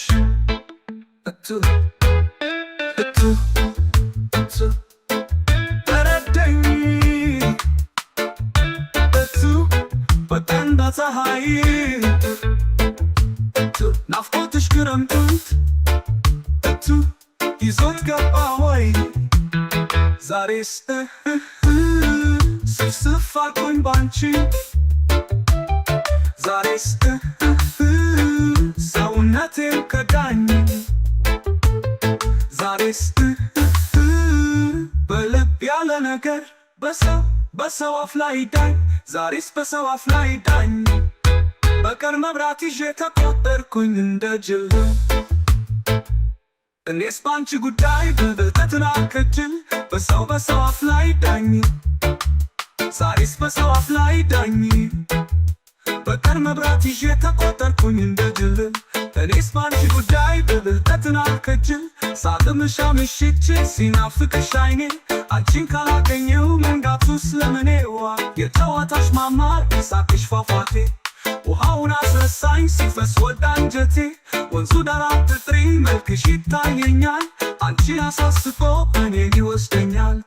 [SPEAKER 3] ተረደኝ በቀን በፀሐይ ናፍቆትሽ ክረምቱን ይዞት ገባ ወይ ዛሬስ ስፍስፍ አልኩኝ ባንቺ ዛሬስ ሰውነቴን ከዳኝ ዛሬስ በልብ ያለ ነገር በሰው አፍ ላይ ዳኝ ዛሬስ በሰው አፍ ላይ ዳኝ በቀን መብራት ይዤ ተቆጠርኩኝ እንደ ጅል እኔስ ባንቺ ጉዳይ በተተናከጅል በሰው አፍ ላይ ዳኝ ዛሬስ በሰው አፍ ላይ ዳኝ በቀን መብራት ይዤ ተቆጠርኩኝ እንደ ጅል እኔስ ባንቺ ጉዳይ በተተናከጅል ሳልምሽ አምሽቼ ሲናፍቅሽ አይኔ አንቺን ካላገኘው መንጋቱ ስለምኔዋ የጨዋታሽ ማማር የሳቅሽ ፏፏቴ ውሃውን አስረሳኝ ሲፈስ ወደ አንጀቴ ወንዙ ዳር አትጥሪ መልክሽ ይታየኛል አንቺን አሳስቆ እኔን ይወስደኛል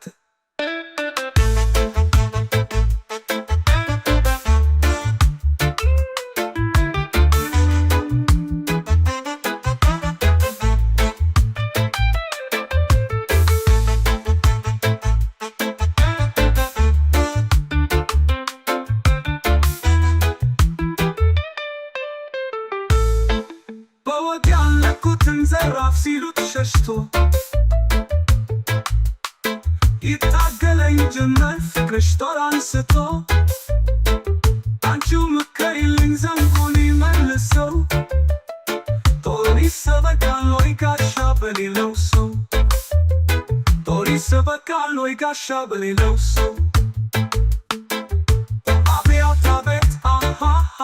[SPEAKER 3] በወግ ያለኩትን ዘራፍ ሲሉት ሸሽቶ ይታገለኝ ጀመር ፍቅርሽ ጦር አንስቶ አንቺው ምከሪልኝ ዘንጉን ይመልሰው ጦር ይሰበቃል ወይ ጋሻ በሌለው ሰው ጦር ይሰበቃል ወይ ጋሻ በሌለው ሰው አቤት አቤት አሃሃሃ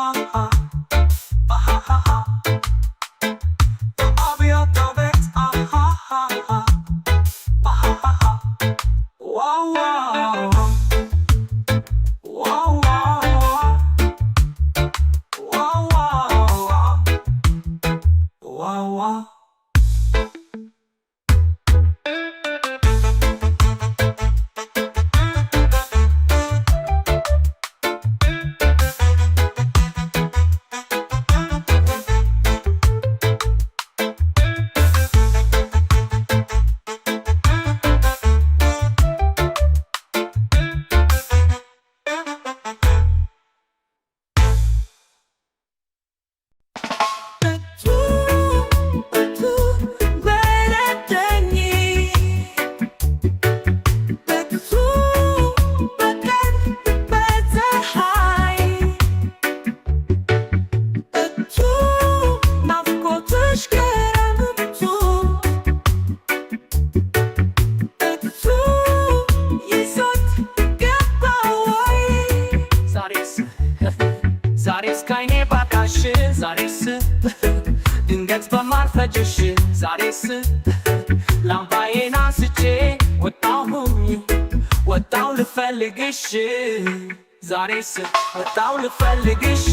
[SPEAKER 1] መጣው ልፈልግሽ ዛሬስ መጣው ልፈልግሽ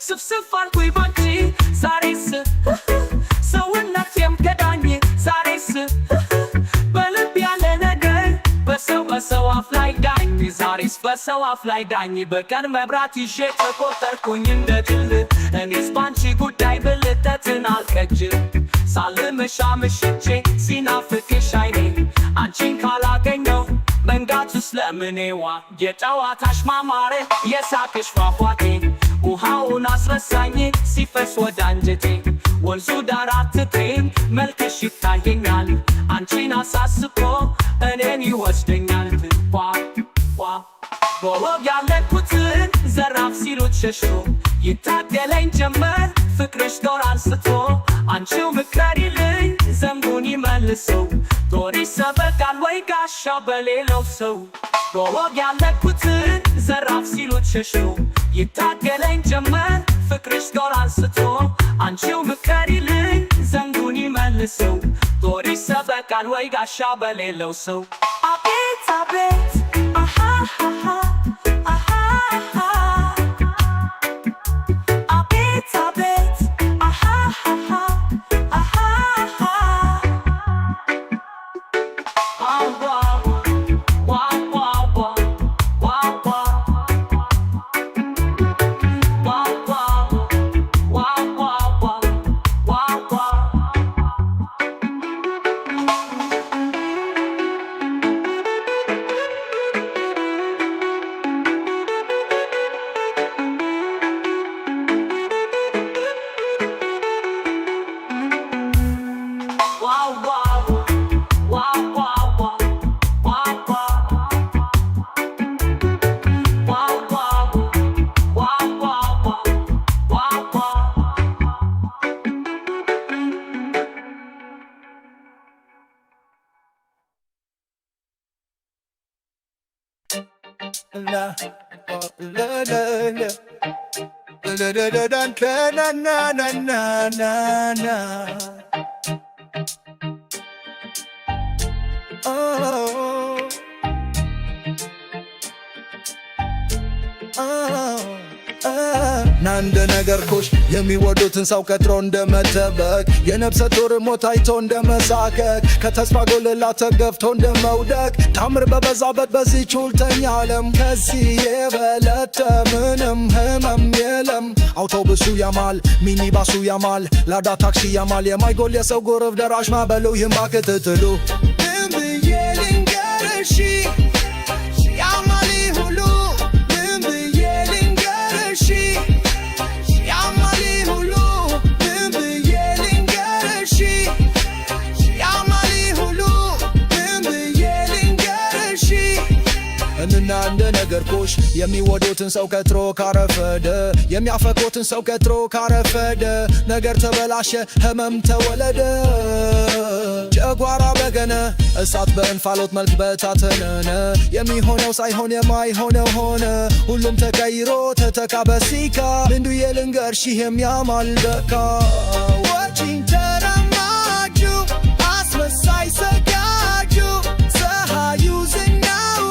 [SPEAKER 1] ስፍስፍ አልኩኝ ባንቺ ዛሬስ ሰውነቴም ከዳኝ ዛሬስ በልብ ያለ ነገር በሰው አፍ ላይ ዳኝ ዛሬስ በሰው አፍ ላይ ዳኝ በቀን መብራት ይዤ ተቆጠርኩኝ እንደ ድል እኔስ ባንቺ ጉዳይ ብልጠትን አልቀጅም ሳልምሽ አምሽቼ ሲናፍቅሽ አይኔ አንቺን ካላገኘው መንጋቱስ ለምኔዋ የጨዋታሽ ማማረ የሳቅሽ ፏፏቴ ውሃውን አስረሳኝ ሲፈስ ወደ አንጀቴ ወንዙ ዳር አትትሬም መልክሽ ይታየኛል አንቺን አሳስቆ እኔን ይወስደኛል በወግ ያለኩትን ዘራፍ ሲሉት ሸሾ ይታገለኝ ጀመር ፍቅርሽ ጦር አንስቶ አንቺው ምከሪልኝ ዘንጉን ይመልሰው ጦር ይሰበቃል ወይ ጋሻ በሌለው ሰው በወግ ያለኩትን ዘራፍ ሲሉት ሸሾ ይታገለኝ ጀመር ፍቅርሽ ጦር አንስቶ አንቺው ምከሪልኝ ዘንጉን ይመልሰው ጦር ይሰበቃል ወይ ጋሻ በሌለው ሰው አቤት አቤት
[SPEAKER 3] ናንደ ነገርኩሽ የሚወዱትን ሰው ቀጥሮ እንደመጠበቅ የነፍሰ ጡር ሞት አይቶ እንደመሳከክ ከተስፋ ጎልላ ተገፍቶ እንደመውደቅ ታምር በበዛበት በዚህ ቹልተኛ ዓለም ከዚህ የበለጠ ምንም ህመም የለም አውቶቡሱ ያማል ሚኒባሱ ያማል ላዳ ታክሲ ያማል የማይጎል የሰው ጎረፍ ደራሽ ማበሉ ይህም ባክትትሉ ምን ብዬ ልንገርሽ ያማል ሁሉ ምን ብዬ ልንገርሽ እና እንደ ነገርኩሽ የሚወዱትን ሰው ቀጥሮ ካረፈደ የሚያፈቅሩትን ሰው ቀጥሮ ካረፈደ ነገር ተበላሸ ህመም ተወለደ ጨጓራ በገነ እሳት በእንፋሎት መልክ በታተነነ የሚሆነው ሳይሆን የማይሆነው ሆነ ሁሉም ተቀይሮ ተተካ በሲካ ምንዱ የልንገርሽ የሚያማል በካ ወጪን ተረማጁ አስመሳይ ሰጋጁ ፀሐዩ ዝናው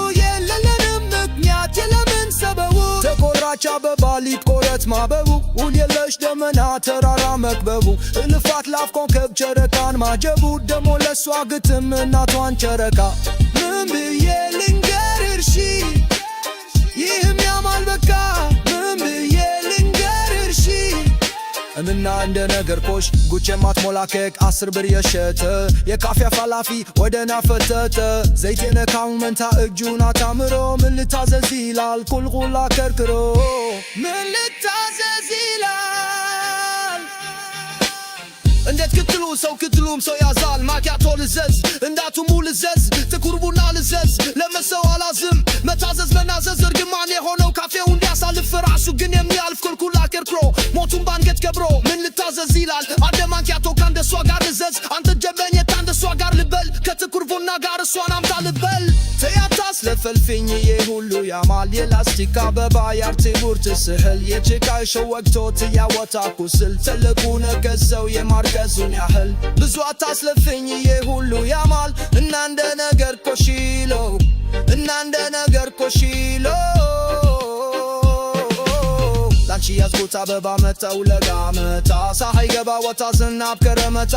[SPEAKER 3] የለምን ሰበቡ ተቆራች አበባ ሊቆረት ማበቡ ውል የለሽ ደመና ተራራ መክበቡ እልፋት ላፍ ኮከብ ጨረቃን ማጀቡ ደሞ ለሷ ግትም እናቷን ጨረቃ ምን ብዬ ልንገርሽ ይህም ያማል በቃ ምን ብዬ ልንገርሽ እና እንደ ነገርኩሽ ጉቼ ማትሞላ ኬክ 10 ብር የሸጠ የካፌ ፋላፊ ወደ ናፈተተ ዘይት የነካውን መንታ እጁን አታምሮ ምን ልታዘዝ ይላል ቁልቁላ ከርክሮ ምን ልታዘዝ ይላል
[SPEAKER 4] እንዴት ክትሉ ሰው ክትሉም ሰው ያዛል ማኪያቶ ልዘዝ እንዳቱ ሙልዘዝ ጥቁር ቡና ልዘዝ ለመሰው አላዝም መታዘዝ መናዘዝ እርግማን የሆነው ካፌው እንዲያሳልፍ ራሱ ግን የሚያልፍ ኩልኩላ ክርክሮ ሞቱን ባንገት ገብሮ ምን ልታዘዝ ይላል አንደ ማኪያቶ ካንደሷ ጋር ልዘዝ አንተ ጀበኘት አንደሷ ጋር ልበል ከጥቁር ቡና ጋር እሷን አምጣ ልበል ተያታስ ለፈልፍኝ የሁሉ ያማል የላስቲክ አበባ ያርቴ ቡርት ስህል የጭቃይ ሸው ወግቶት ያወጣ ቁስል ትልቁ ነገሰው የማርገዙን ያህል ብዙ አታስለፍኝ የሁሉ ያማል እና እንደ ነገር ኮሺሎ እና እንደ ነገር ኮሺሎ ላንቺ ያዝኩት አበባ መተው ለጋመታ ፀሐይ ገባ ወጣ ዝናብ ከረመታ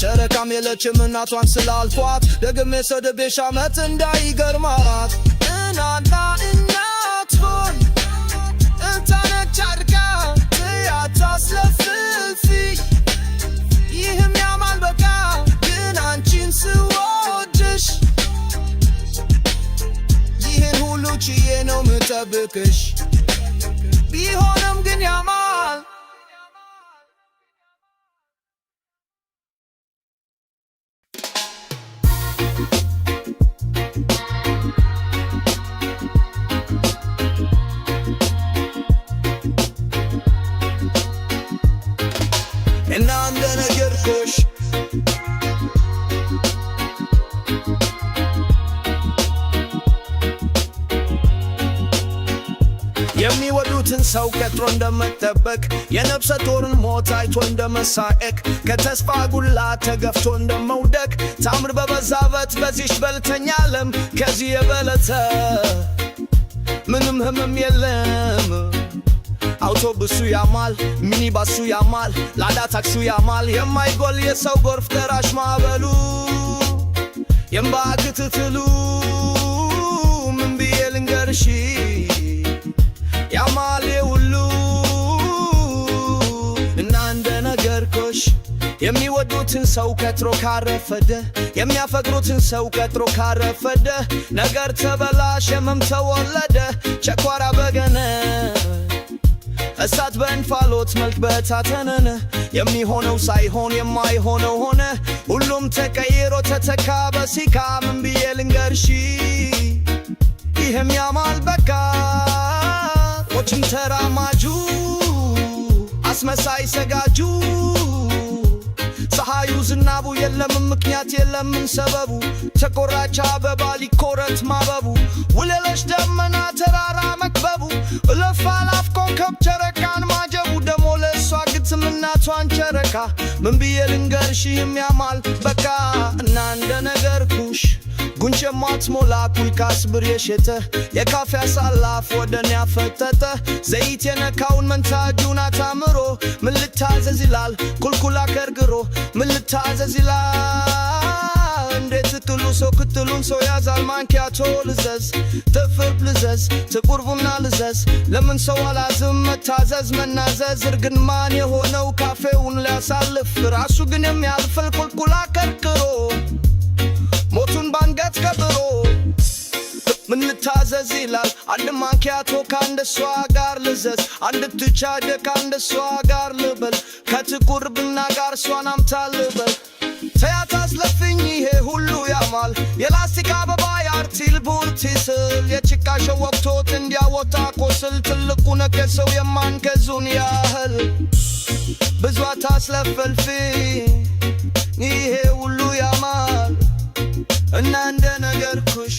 [SPEAKER 4] ጨረቃም የለችም እናቷን ስላልኳት ደግሜ ሰድቤሽ ዓመት እንዳይገርማት እናና እናት ሆን እንታነች አድጋ ትያታስለፍልፊ ይህም ያማል በቃ ግን አንቺን ስወድሽ ይህን ሁሉ ችዬ ነው ምጠብቅሽ ቢሆንም ግን ያማል እና እንደ ነገርኩሽ የሚወዱትን ሰው ቀጥሮ እንደመጠበቅ የነፍሰ ጡርን ሞት አይቶ እንደመሳቀቅ ከተስፋ ጉላት ተገፍቶ እንደመውደቅ ታምር በበዛበት በዚሽ በልተኛ ዓለም ከዚህ የበለጠ ምንም ህመም የለም አውቶቡሱ ያማል ሚኒባሱ ያማል ላዳ ታክሲው ያማል የማይጎል የሰው ጎርፍ ደራሽ ማዕበሉ የእምባ ክትትሉ ምን ብዬ ልንገርሽ ያማል የሁሉ እና እንደ ነገርኩሽ የሚወዱትን ሰው ቀጥሮ ካረፈደ የሚያፈቅሩትን ሰው ቀጥሮ ካረፈደ ነገር ተበላሽ ህመም ተወለደ ጨጓራ በገነ እሳት በእንፋሎት መልክ በታተነነ የሚሆነው ሳይሆን የማይሆነው ሆነ ሁሉም ተቀይሮ ተተካ በሲካ ምን ብዬ ልንገርሽ ይህም ያማል በቃ ሞችም ተራማጁ አስመሳይ ሰጋጁ ፀሐዩ ዝናቡ የለም ምክንያት የለም ሰበቡ ተቆራጭ አበባ ሊኮረት ማበቡ ውለለሽ ደመና ተራራ መክበቡ እልፍ አላፍ ኮከብ ጨረቃን ማጀቡ ደሞ ለእሷ ግጥም እናቷን ጨረቃ ምን ብዬ ልንገርሽ ያማል በቃ እና እንደ ነገርኩሽ ጉንጭ የማትሞላ ኩልካስ ብር የሸተ የካፌ አሳላፍ ወደን ያፈተተ ዘይት የነካውን መንታጁን አታምሮ ምን ልታዘዝ ይላል ኩልኩላ ከርግሮ ምን ልታዘዝ ይላል እንዴት ትሉ ሰው ክትሉን ሰው ያዛል ማንኪያቶ ልዘዝ ጥፍር ልዘዝ ጥቁር ቡና ልዘዝ ለምን ሰው አላዝም መታዘዝ መናዘዝ እርግማን የሆነው ካፌውን ሊያሳልፍ ራሱ ግን የሚያልፍል ኩልኩላ ከርግሮ ሞቱን ባንገት ቀብሮ ምን ልታዘዝ ይላል አንድ ማንኪያቶ ካንደሷ ጋር ልዘዝ አንድ ትቻደ ካንደሷ ጋር ልበል ከጥቁር ቡና ጋር እሷን አምጣ ልበል ተያታስለፍኝ ይሄ ሁሉ ያማል የላስቲክ አበባ ያርቲል ቡርቲ ስል የጭቃ ሸው ወቅቶት እንዲያወጣ ቆስል ትልቁ ነከሰው የማንከዙን ያህል ብዙ አታስለፈልፍኝ ይሄ ሁሉ ያማል እና እንደ ነገርኩሽ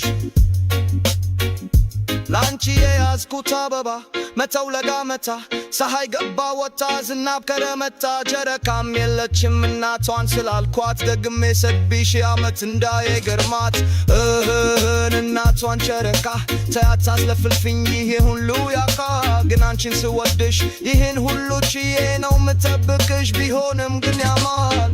[SPEAKER 4] ላንቺ የያዝኩት አበባ መተው ለጋመታ ፀሐይ ገባ ወጣ ዝናብ ከረመታ ጨረቃም የለችም እናቷን ስላልኳት ደግሜ ሰድብሽ ዓመት እንዳይገርማት እናቷን ጨረቃ ተያታስለፍልፍኝ ይሄ ሁሉ ያካ ግን አንቺን ስወድሽ ይህን ሁሉ ችዬ ነው ምጠብቅሽ ቢሆንም ግን ያማል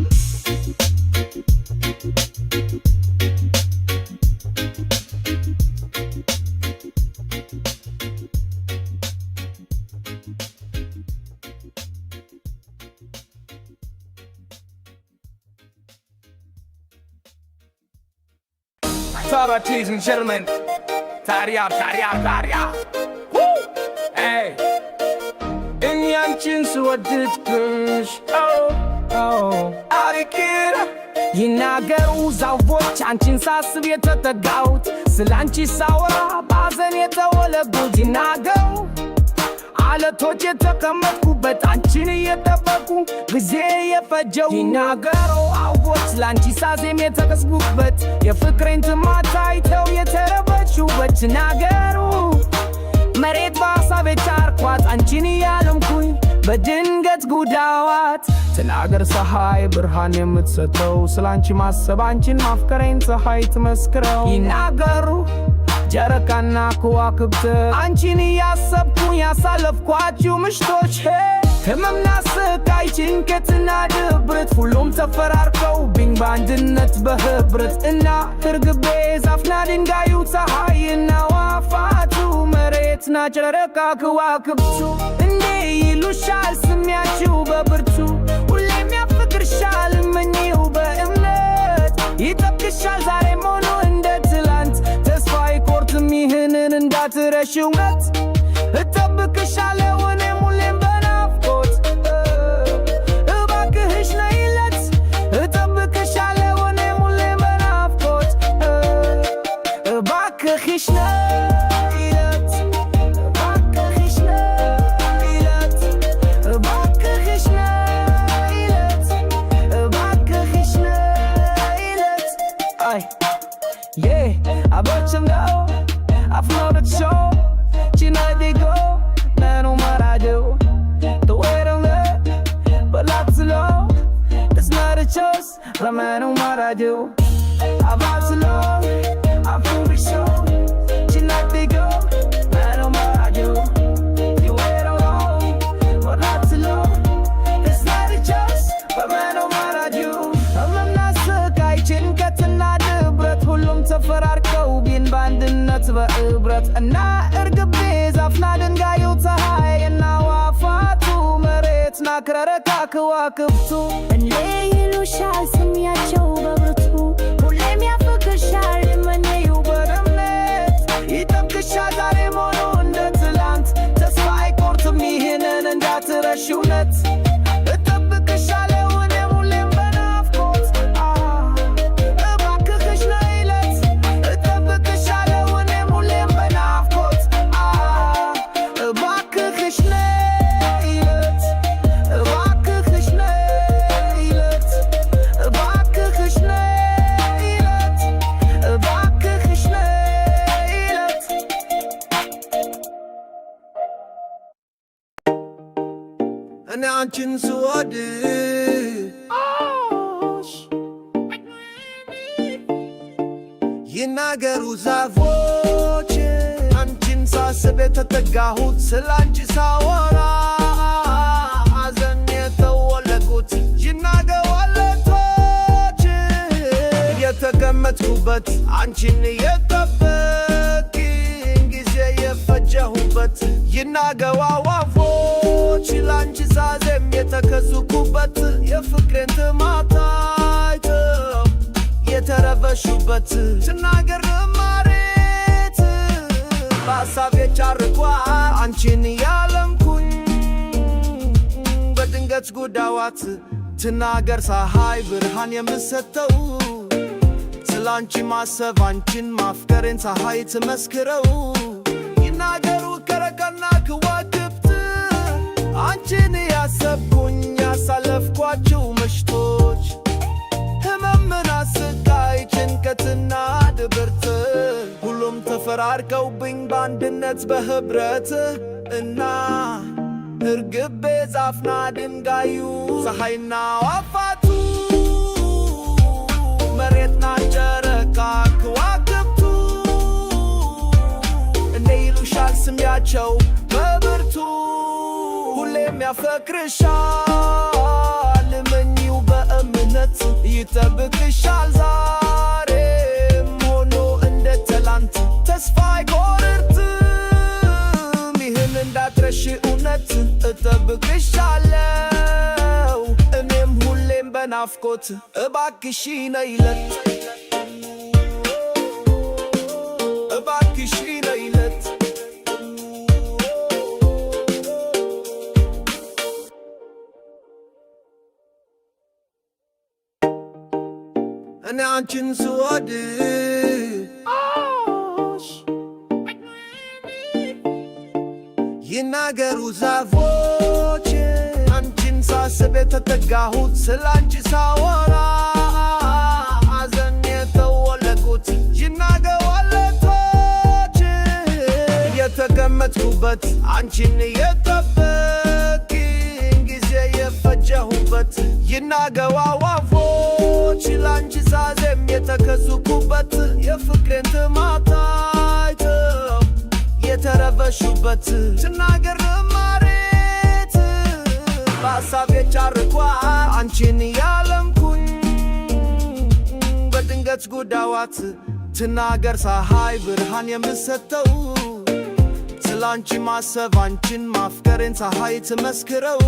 [SPEAKER 5] Ladies and gentlemen, Taria. Woo! Hey! In Yanchin, so what did push? Oh, አሪኪር ይናገሩ ዛፎች አንቺን ሳስብ የተጠጋሁት ስላንቺ ሳወራ ባዘን የተወለጉት ይናገሩ አለቶች የተቀመጥኩበት አንቺን እየጠበቁ ጊዜ የፈጀው ይናገሩ አውቦች ላንቺ ሳዜም የተቀስቡበት የፍቅሬን ትማት አይተው የተረበችውበት ይናገሩ መሬት በሐሳቤ ቻርኳት አንቺን እያለምኩኝ በድንገት ጉዳዋት ትናገር ፀሐይ ብርሃን የምትሰጠው ስላንቺ ማሰብ አንቺን ማፍቀሬን ፀሐይ ትመስክረው ይናገሩ ጨረቃና ከዋክብት አንቺን እያሰብኩኝ ያሳለፍኳችሁ ምሽቶች ህመምና ስቃይ ጭንቀትና ድብርት ሁሉም ተፈራርቀውብኝ በአንድነት በህብረት እና እርግቤ ዛፍና ድንጋዩ ፀሐይና ዋፋቱ መሬትና ጨረቃ ከዋክብቱ እንዴ ይሉሻል ስሚያችሁ በብርቱ ሁሌም ያፈቅርሻል እመኚው በእምነት ይጠብቅሻል ዛሬም ሆኖ እንደ ትላንት ተስፋ አይቆርጥም ይህንን እንዳትረሺው እውነት እጠብቅሻለሁ እኔም ሁሌም በናፍቆት እባክሽ ነይለት እጠብቅሻለሁ እኔም ሁሌም በናፍቆት እባክሽ ነይለት እባክሽ ነይለት እባክሽ ነይለት እባክሽ ነይለት አይ I bet you know I've known the show you know they go man no matter I do the way to live but not too low it's not a choice but man no matter I do I've got to love I feel the show you know they go man no matter I do the way to low but not too low it's not a choice but man no matter I do I'm not stuck I ጭንቀት እና ድብረት ሁሉም ተፈራርቀው ቢን በአንድነት በህብረት እና እርግቤ ዛፍና ድንጋዩ ፀሐይና ዋፋቱ መሬትና ጨረቃ ከዋክብቱ እንዴ ይሉሻል ስሚያቸው በብርቱ ሁሌም ያፈቅርሻል እመኚው በእምነት ይጠብቅሻል ዛሬም ሆኖ እንደ ትላንት ተስፋ አይቆርጥም ይህንን እንዳትረሺው እውነት እጠብቅሻለሁ እኔም ሁሌም በናፍቆት እባክሽ ነይለት እጠብቅሻለሁ እኔም ሁሌም በናፍቆት እባክሽ ነይለት እባክሽ ነይለት እባክሽ ነይለት እባክሽ ነይለት
[SPEAKER 4] እኔ አንቺን ስወድሽ ይናገሩ ዛፎች አንቺን ሳስብ የተጠጋሁት ስላንቺ ሳወራ ሐዘን የተወለጉት ይናገሩ አለቶች የተቀመጥኩበት አንቺን የጠበቅኝ ጊዜ የፈጀሁበት ይናገሩ አዕዋፎች ላንቺ ሳዜም የተከዙኩበት የፍቅሬን ትማት አይተው የተረበሹበት ትናገር መሬት በሐሳቤ ቻርኳ አንቺን ያለምኩኝ በድንገት ጉዳዋት ትናገር ፀሐይ ብርሃን የምትሰጠው ስላንቺ ማሰብ አንቺን ማፍቀሬን ፀሐይ ትመስክረው ይናገሩ ጨረቃና ከዋክብት አንቺን ያሰብኩኝ ያሳለፍኳችሁ ምሽቶች ህመምና ስቃይ ጭንቀትና ድብርት ሁሉም ተፈራርቀውብኝ በአንድነት በህብረት እና እርግቤ ዛፍና ድንጋዩ ፀሐይና ዋፋቱ መሬትና ጨረቃ ከዋክብቱ እንዴ ይሉሻል ስሚያቸው በብርቱ ሁሌም ያፈቅርሻል እመኚው በእምነት ይጠብቅሻል ዛሬም ሆኖ እንደ ትላንት ተስፋ አይቆርጥም ይህን እንዳትረሺ እውነት እጠብቅሻለሁ እኔም ሁሌም በናፍቆት እባክሽ ነይለት እባክሽ ነይለት አንቺን ስወድ ይናገሩ ዛፎች አንቺን ሳስብ የተጠጋሁት ስላንቺ ሳወራ አዘን የተወለጉት ይናገሩ አለቶች የተቀመጥኩበት አንቺን የጠበቅኝ ጊዜ የፈጀሁበት ይናገሩ አዋፎች ላንቺ ሳዜም የተከዙኩበት የፍቅሬን ትማታይተው የተረበሹበት ትናገር መሬት በሀሳብ የቻርኳ አንቺን ያለምኩኝ በድንገት ጉዳዋት ትናገር ፀሐይ ብርሃን የምሰጠው ስላንቺ ማሰብ አንቺን ማፍቀሬን ፀሐይ ትመስክረው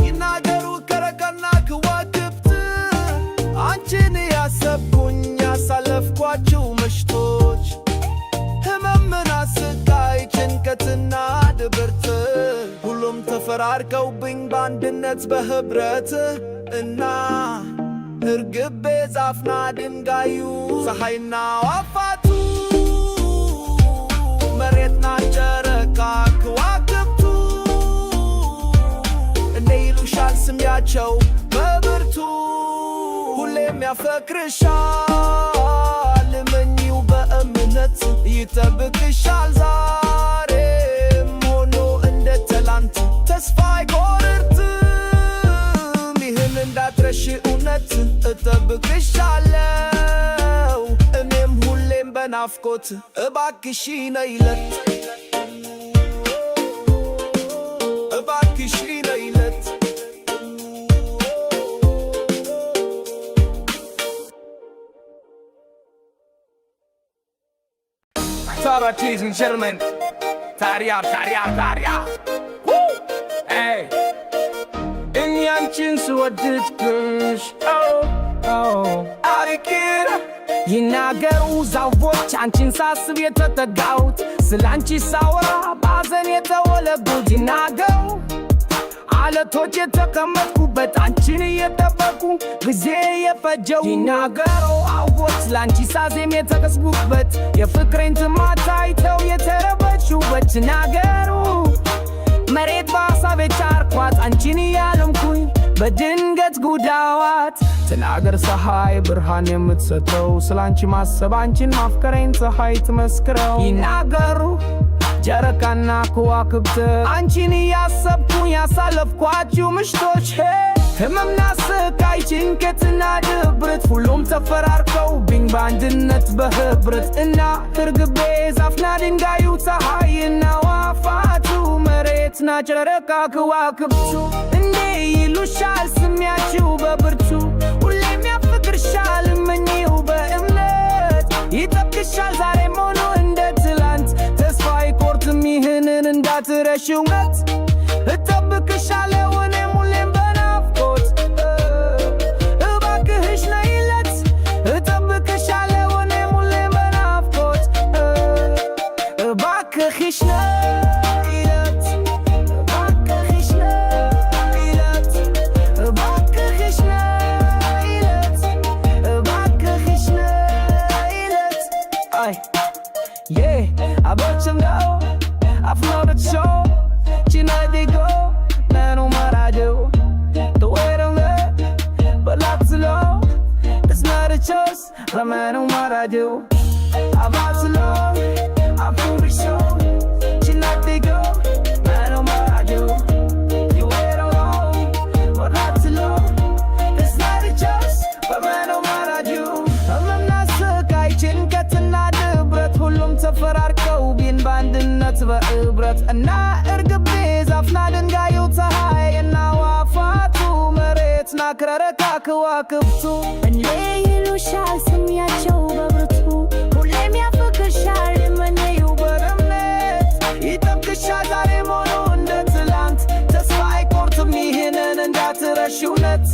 [SPEAKER 4] ይናገሩ ከረቀና ከዋክብት አንቺን ያሰብኩኝ ያሳለፍኳቸው ምሽቶች ህመምና ስቃይ ጭንቀትና ድብርት ሁሉም ተፈራርቀውብኝ በአንድነት በህብረት እና እርግቤ ዛፍና ድንጋዩ ፀሐይና ዋፋቱ መሬትና ጨረቃ ከዋክብቱ እንደ ይሉሻል ስሚያቸው በብርቱ ሁሌም ያፈቅርሻል እመኚው በእምነት ይጠብቅሻል ዛሬም ሆኖ እንደ ትላንት ተስፋ አይቆርጥም ይህን እንዳትረሺ እውነት እጠብቅሻለው እኔም ሁሌም በናፍቆት እባክሽ ነይለት እባክሽ ነይለት
[SPEAKER 6] Tara, ladies and gentlemen, Taria. Woo! Hey, in yanchin suwaditkush. Oh, Arikira.
[SPEAKER 2] ይናገሩ ዛፎች አንቺን ሳስብ የተጠጋሁት ስላንቺ ሳወራ ባዘን የተወለጉት ይናገሩ አለቶች የተቀመጥኩበት አንቺን እየጠበቁ ጊዜ የፈጀው ይናገሩ አዎት ስላንቺ ሳዜም የተከስኩበት የፍቅሬን ትማታይተው የተረበሹበት ይናገሩ መሬት በሀሳብ የቻርኳት አንቺን ያለምኩኝ በድንገት ጉዳዋት ትናገር ፀሐይ ብርሃን የምትሰጠው ስላንቺ ማሰብ አንቺን ማፍቀሬን ፀሐይ ትመስክረው ይናገሩ ጨረቃና ከዋክብት አንቺን ያሰብኩኝ ያሳለፍኳችሁ ምሽቶች ህመምና ስቃይ ጭንቀትና ድብርት ሁሉም ተፈራርቀውብኝ በአንድነት በህብረት እና እርግቤ ዛፍና ድንጋዩ ፀሐይና ዋፋቱ መሬትና ጨረቃ ከዋክብቱ እንዴ ይሉሻል ስሚያችሁ በብርቱ ሁሌም ያፈቅርሻል እመኚው በእምነት ይጠብቅሻል ዛሬም ሆኖ እንደ ትላንት ተስፋ አይቆርጥም ይህንን እንዳትረሺ እውነት እጠብቅሻለሁ እኔም ሁሌም በናፍቆት እባክሽ ነይለት እጠብቅሻለሁ እኔም ሁሌም በናፍቆት እባክሽ ነይለት እባክሽ ነይለት እባክሽ ነይለት እባክሽ ነይለት አይ I bet you know I've known the show you know they go man on what I do the way to live but not too low it's not a choice the man on what I do I'm out too long I'm fully sure you know they go man on what I do you wait alone but not too low it's not a choice but man on what I do I'm not sky ጭንቀትና ድብረት ሁሉም ተፈራርቀውብኝ በአንድነት በህብረት እና እርግቤ ዛፍና ድንጋዩ ፀሐይና ዋፋቱ መሬትና ጨረቃ ከዋክብቱ እንዴ ይሉሻል ስሚያቸው በብርቱ ሁሌም ያፈቅርሻል እመኚው በእምነት ይጠብቅሻል ዛሬም ሆኖ እንደ ትላንት ተስፋ አይቆርጥም ይህንን እንዳትረሺ እውነት